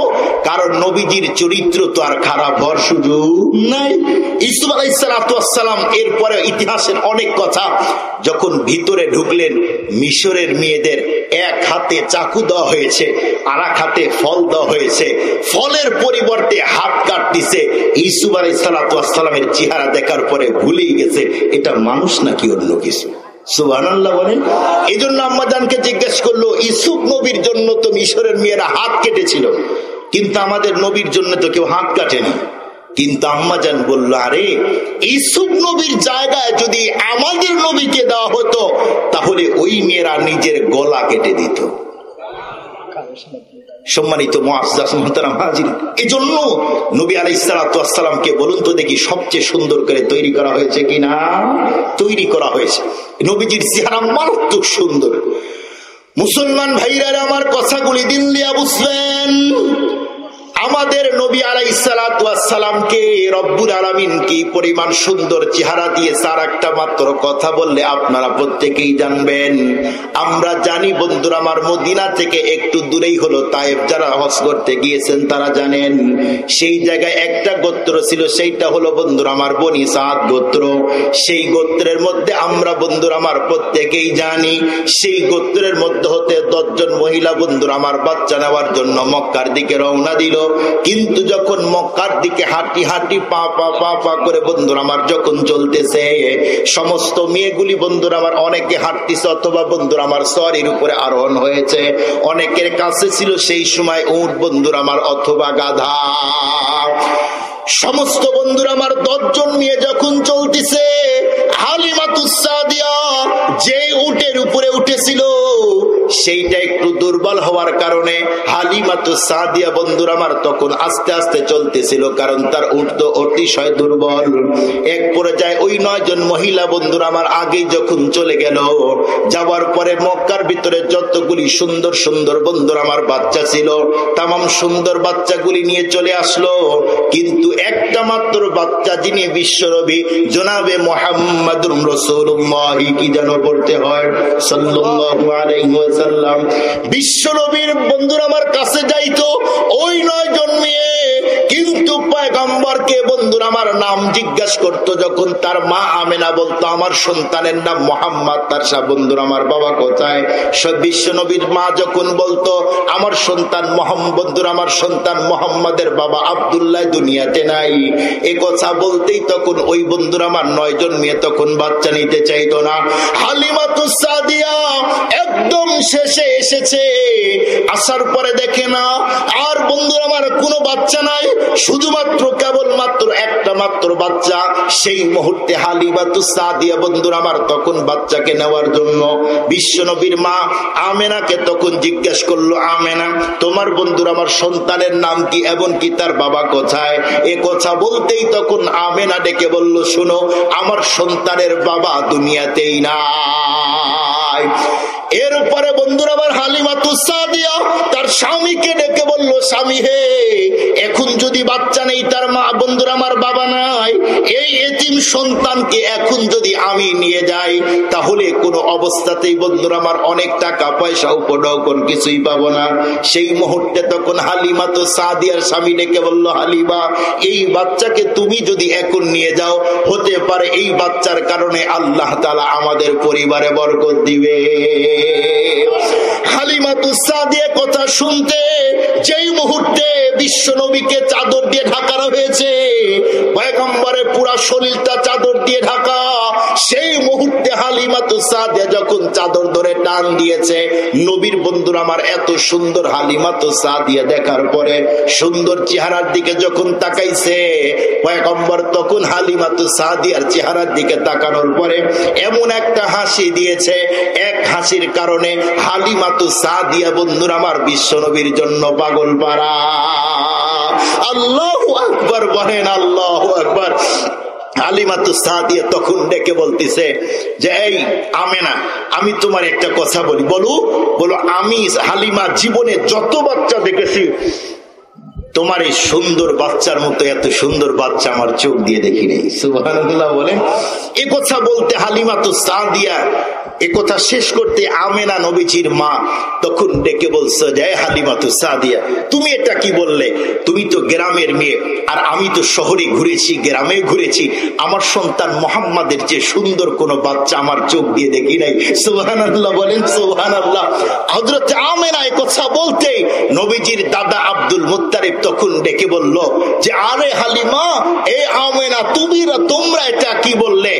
[SPEAKER 1] কারণ নবীজির চরিত্র তো আর খারাপ হওয়ার সুযোগ নাই। ইউসুফ আলাইহিস সালাম এরপরে ইতিহাসের অনেক কথা, যখন ভিতরে ঢুকলেন মিশরের মেয়েদের এক হাতে চাকু দেওয়া হয়েছে, আর এক হাতে ফল দেওয়া হয়েছে, ফলের পরিবর্তে হাত কাটতেছে। ইউসুফ আলাইহিস সালামের চেহারা দেখার পরে ভুলেই গেছে এটা মানুষ নাকি অন্য কিছু। সুবহানাল্লাহ বলেন। এই জন্য আম্মাজানকে জিজ্ঞেস করলো, ইউসুফ নবীর জন্য তো মিশরের মেয়েরা হাত কেটেছিল, কিন্তু আমাদের নবীর জন্য তো কেউ হাত কাটেনি। কিন্তু আম্মাজান বলল, আরে ইউসুফ নবীর জায়গায় যদি আমাদের নবীকে দেওয়া হতো, তাহলে ওই মেয়েরা নিজের গলা কেটে দিত। সম্মানিত মুআজ্জাজ মুহতারাম হাজির, এজন্য নবী আলাইহিস সালামকে বলুন তো দেখি সবচেয়ে সুন্দর করে তৈরি করা হয়েছে কিনা? তৈরি করা হয়েছে। নবীজির চেহারা মারাত্মক সুন্দর। মুসলমান ভাইরা আমার কথাগুলি দিন দিয়া বুঝবেন। আমাদের নবী আলাইহিস সালামকে রব্বুল আলামিন কি পরিমাণ সুন্দর চেহারা দিয়েছে, আর একটা মাত্র কথা বললে আপনারা প্রত্যেকেই জানবেন। আমরা জানি বন্ধুরা আমার, মদিনা থেকে একটু দূরেই হলো তায়েফ, যারা হজ করতে গিয়েছেন তারা জানেন সেই জায়গায় একটা গোত্র ছিল, সেইটা হলো বন্ধুরা আমার বনি সাদ গোত্র। সেই গোত্রের মধ্যে আমরা বন্ধুরা আমার প্রত্যেকেই জানি, সেই গোত্রের মধ্যে হতে 10 জন মহিলা বন্ধুরা আমার বাচ্চা নেওয়ার জন্য মক্কার দিকে রওনা দিল। কিন্তু যখন মক্কার দিকে হাঁটি হাঁটি পা পা পা পা করে বন্ধুরা আমার যখন চলতেছে, সমস্ত মেয়েগুলি বন্ধুরা আমার অনেকে হাঁটতেছে অথবা বন্ধুরা আমার সওয়ারির উপরে আরোহণ হয়েছে, অনেকের কাছে ছিল সেই সময় উট বন্ধুরা আমার অথবা গাধা। সমস্ত বন্ধুরা আমার 10 জন মেয়ে যখন চলতেছে, হালিমাতুস সাদিয়া যে উটের উপরে উঠেছিল সেইটা একটু দুর্বল হওয়ার কারণে হালিমাতুস সাদিয়া বন্ধুরা আমার তখন আস্তে আস্তে চলতেছিল, কারণ তার উট তো অতিশয় দুর্বল। এক পর্যায়ে ওই 9 জন মহিলা বন্ধুরা আমার আগেই যখন চলে গেল, যাওয়ার পরে মক্কার ভিতরে যতগুলি সুন্দর সুন্দর বন্ধুরা আমার বাচ্চা ছিল, তামাম সুন্দর বাচ্চাগুলি নিয়ে চলে আসলো। কিন্তু একটা মাত্র বাচ্চা, যিনি বিশ্বনবী জনাবে মুহাম্মাদুর রাসূলুল্লাহ কি যেন বলতে হয় সাল্লাল্লাহু আলাইহি ওয়াসাল্লাম, বিশ্বনবীর বন্ধুরা আমার কাছে যাইতো ওই 9 জন মেয়ে, কিন্তু পয়গম্বরকে বন্ধুরা আমার নাম জিজ্ঞাসা করতো, যখন তার মা আমেনা বলতো আমার সন্তানের নাম মোহাম্মদ, তার সব বন্ধুরা আমার বাবা কোথায়? সব বিশ্ব নবীর মা যখন বলতো আমার সন্তান মোহাম্মদ, বন্ধুরা আমার সন্তান মোহাম্মদের বাবা আব্দুল্লাহ দুনিয়াতে নাই, এ কথা বলতেই তখন ওই বন্ধুরা আমার 9 জন মেয়ে তখন বাচ্চা নিতে চাইতো না। হালিমাতুস সাদিয়া একদম শেষে এসেছে, আসার পরে দেখে না আর বন্ধুরা আমার কোনো বাচ্চা নাই, শুধুমাত্র কেবলমাত্র একটা মাত্র বাচ্চা। সেই মুহূর্তে হালিমাতুস সাদিয়া বন্ধুরা আমার তখন বাচ্চাকে নেওয়ার জন্য বিশ্ব নবীর মা আমেনাকে তখন জিজ্ঞাসা করলো, আমেনা তোমার বন্ধুরা আমার সন্তানের নাম কি এবং কি তার বাবা কোথায়? এ কথা বলতেই তখন আমেনা ডেকে বলল, শোনো আমার সন্তানের বাবা দুনিয়াতেই নাই। এরপরে বন্ধুরা আমার হালিমাতুস সাদিয়া তার স্বামীকে ডেকে বলল, স্বামী হে, এখন যদি বাচ্চা নেই, তার মা বন্ধুরা আমার বাবা নাই, এই এতিম সন্তানকে এখন যদি আমি নিয়ে যাই তাহলে কোনো অবস্থাতেই বন্ধুরা আমার অনেক টাকা পয়সা উপঢৌকন কিছুই পাবো না। সেই মুহূর্তে তখন হালিমাতুস সাদিয়ার স্বামী ডেকে বলল, হালিমা এই বাচ্চাকে তুমি যদি এখন নিয়ে যাও, হতে পারে এই বাচ্চার কারণে আল্লাহ তাআলা আমাদের পরিবারে বরকত দিবে। হালিমাতুস সাদিয়া কথা শুনতে যেই মুহূর্তে বিশ্ব নবীকে চাদর দিয়ে ঢাকানো হয়েছে, পয়গম্বরের পুরা শরীরটা চাদর দিয়ে ঢাকা, সেই মুহূর্তে হালিমাতুস সাদিয়া যখন চাদর ধরে টান দিয়েছে, নবীর বন্ধুরা আমার এত সুন্দর হালিমাতুস সাদিয়া দেখার পরে সুন্দর চেহারার দিকে যখন তাকাইছে, পয়গম্বর তখন হালিমাতুস সাদিয়ার চেহারার দিকে তাকানোর পরে এমন একটা হাসি দিয়েছে, এক হাসির কারণে হালিমাতুস সাদিয়া বন্ধুরা আমার বিশ্ব নবীর জন্য পাগল পারা। আল্লাহু আকবার বলেন, আল্লাহু আকবার। হালিমাতুস সাদিয়া তখন ডেকে বলতেছে যে, এই আমেনা আমি তোমার একটা কথা বলি। বলো বলো। আমি হালিমা জীবনে যত বাচ্চা দেখেছি, তোমার এই সুন্দর বাচ্চার মতো এত সুন্দর বাচ্চা আমার চোখ দিয়ে দেখি নেই। সুবহানাল্লাহ বলেন। এ কথা বলতে হালিমাতুস সাদিয়া এ কথা শেষ করতে আমেনা নবীজির মা তখন ডেকে বলছে যে, হালিমাতুস সাদিয়া তুমি এটা কি বললে? তুমি তো গ্রামের মেয়ে, আর আমি তো শহরে ঘুরেছি, গ্রামে ঘুরেছি, আমার সন্তান মোহাম্মদের যে সুন্দর কোন বাচ্চা আমার চোখ দিয়ে দেখি নাই। সুবহানাল্লাহ বলেন, সুবহানাল্লাহ। হযরত আমেনা এই কথা বলতে নবীজির দাদা আব্দুল মুত্তালিব তখন ডেকে বলল যে, আরে হালিমা, এই আমেনা তোমরা এটা কি বললে?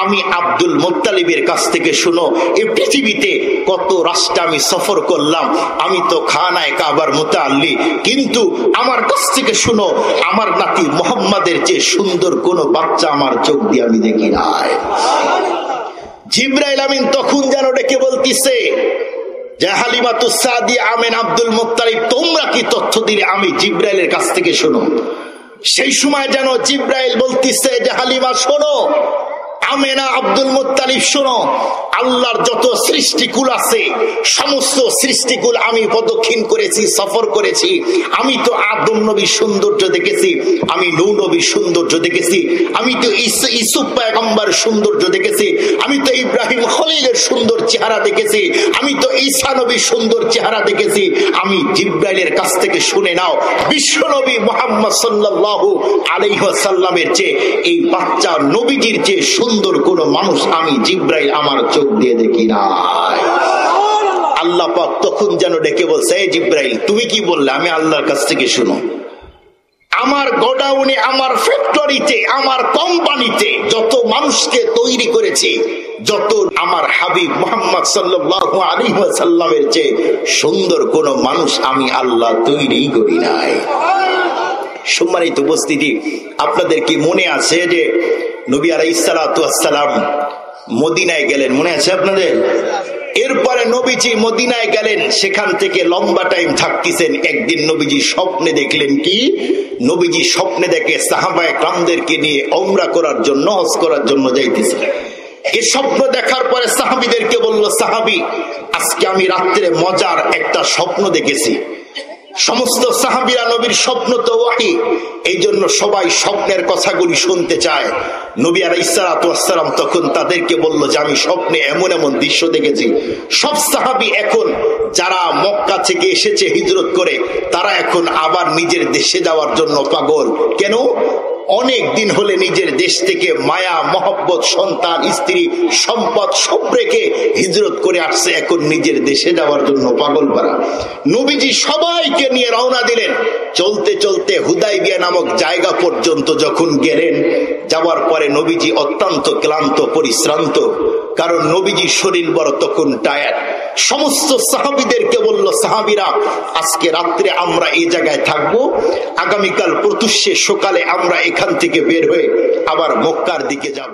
[SPEAKER 1] আমি আব্দুল মুত্তালিবের কাছ থেকে শুনো, এই পৃথিবীতে কত রাষ্ট্র আমি সফর করলাম, আমি তো খানায়ে কাবার মুতাআল্লি, কিন্তু আমার কাছ থেকে শুনো, আমার নাতি মুহাম্মাদের যে সুন্দর কোন বাচ্চা আমার চোখ দিয়ে আমি দেখি নাই। জিবরাইল আমিন তখন যেন ডেকে বলতিছে যে, হালিমাতুস সাদিয়া, আমেনা, আব্দুল মুত্তালিব তোমরা কি তথ্য দিলে? আমি জিবরাইলের কাছ থেকে শুনো। সেই সময় যেন জিবরাইল বলতিছে যে, হালিমা শোনো, আমেনা, আব্দুল মুত্তালিব শোনো, আল্লাহর যত সৃষ্টিকুল আছে সমস্ত সৃষ্টিকুল আমি প্রদক্ষিণ করেছি, সফর করেছি। আমি তো আদম নবীর সৌন্দর্য দেখেছি, আমি নূহ নবীর সৌন্দর্য দেখেছি, আমি তো ইউসুফ পয়গম্বর সৌন্দর্য দেখেছি, আমি তো ইব্রাহিম খলিলের সুন্দর চেহারা দেখেছি, আমি তো ঈসা নবীর সুন্দর চেহারা দেখেছি। আমি জিবরাইলের কাছ থেকে শুনে নাও, বিশ্ব নবী মুহাম্মদ সাল্লাল্লাহু আলাইহি ওয়াসাল্লামের চেয়ে এই বাচ্চা নবীজির চেয়ে সুন্দর কোন মানুষ আমি জিবরাইল আমার চোখ দিয়ে দেখি নাই। আল্লাহ পাক তখন যেন ডেকে বলছে, এই জিবরাইল তুমি কি বললে? আমি আল্লাহর কাছ থেকে শুনো। আমার গোডাউনে, আমার ফ্যাক্টরিতে, আমার কোম্পানিতে যত মানুষকে তৈরি করেছি, যত আমার হাবিব মুহাম্মদ সাল্লাল্লাহু আলাইহি ওয়াসাল্লামের চেয়ে সুন্দর কোন মানুষ আমি আল্লাহ তৈরি করি নাই। সম্মানিত উপস্থিতি, আপনাদের কি মনে আছে যে নবী আলাইহিস সালাতু ওয়াস সালাম মদিনায় গেলেন? মনে আছে আপনাদের? এরপরে নবীজি মদিনায় গেলেন, সেখান থেকে লম্বা টাইম থাকতেছেন। একদিন নবীজি স্বপ্নে দেখলেন কি? নবীজি স্বপ্নে দেখে সাহাবায়ে কেরামদেরকে নিয়ে উমরা করার জন্য, হজ করার জন্য যাইতেছে। এই স্বপ্ন দেখার পরে সাহাবীদেরকে বলল, সাহাবী আজকে আমি রাত্রে মজার একটা স্বপ্ন দেখেছি। সমস্ত সাহাবীরা নবীর স্বপ্ন তো ওয়াহী, এই জন্য সবাই স্বপ্নের কথাগুলি শুনতে চায়। নবী আলাইহিস সালাতু ওয়াস সালাম তখন তাদেরকে বলল যে আমি স্বপ্নে এমন এমন দৃশ্য দেখেছি। সব সাহাবী এখন যারা মক্কা থেকে এসেছে হিজরত করে, তারা এখন আবার নিজের দেশে যাওয়ার জন্য পাগল। কেন? অনেক দিন হলে নিজের দেশ থেকে মায়া মহব্বত, সন্তান, স্ত্রী, সম্পদ সব রেখে হিজরত করে আসছে, এখন নিজের দেশে যাওয়ার জন্য পাগল পারা। নবীজি সবাইকে নিয়ে রওনা দিলেন। চলতে চলতে হুদাইবিয়া নামক জায়গা পর্যন্ত যখন গেলেন, যাওয়ার পরে নবীজি অত্যন্ত ক্লান্ত পরিশ্রান্ত, কারণ নবীজি শরীর বড় তখন টায়ার্ড। সমস্ত সাহাবীদেরকে বলল, সাহাবীরা আজকে রাত্রে আমরা এই জায়গায় থাকবো, আগামীকাল প্রত্যুষে সকালে আমরা এখান থেকে বের হয়ে আবার মক্কার দিকে যাব।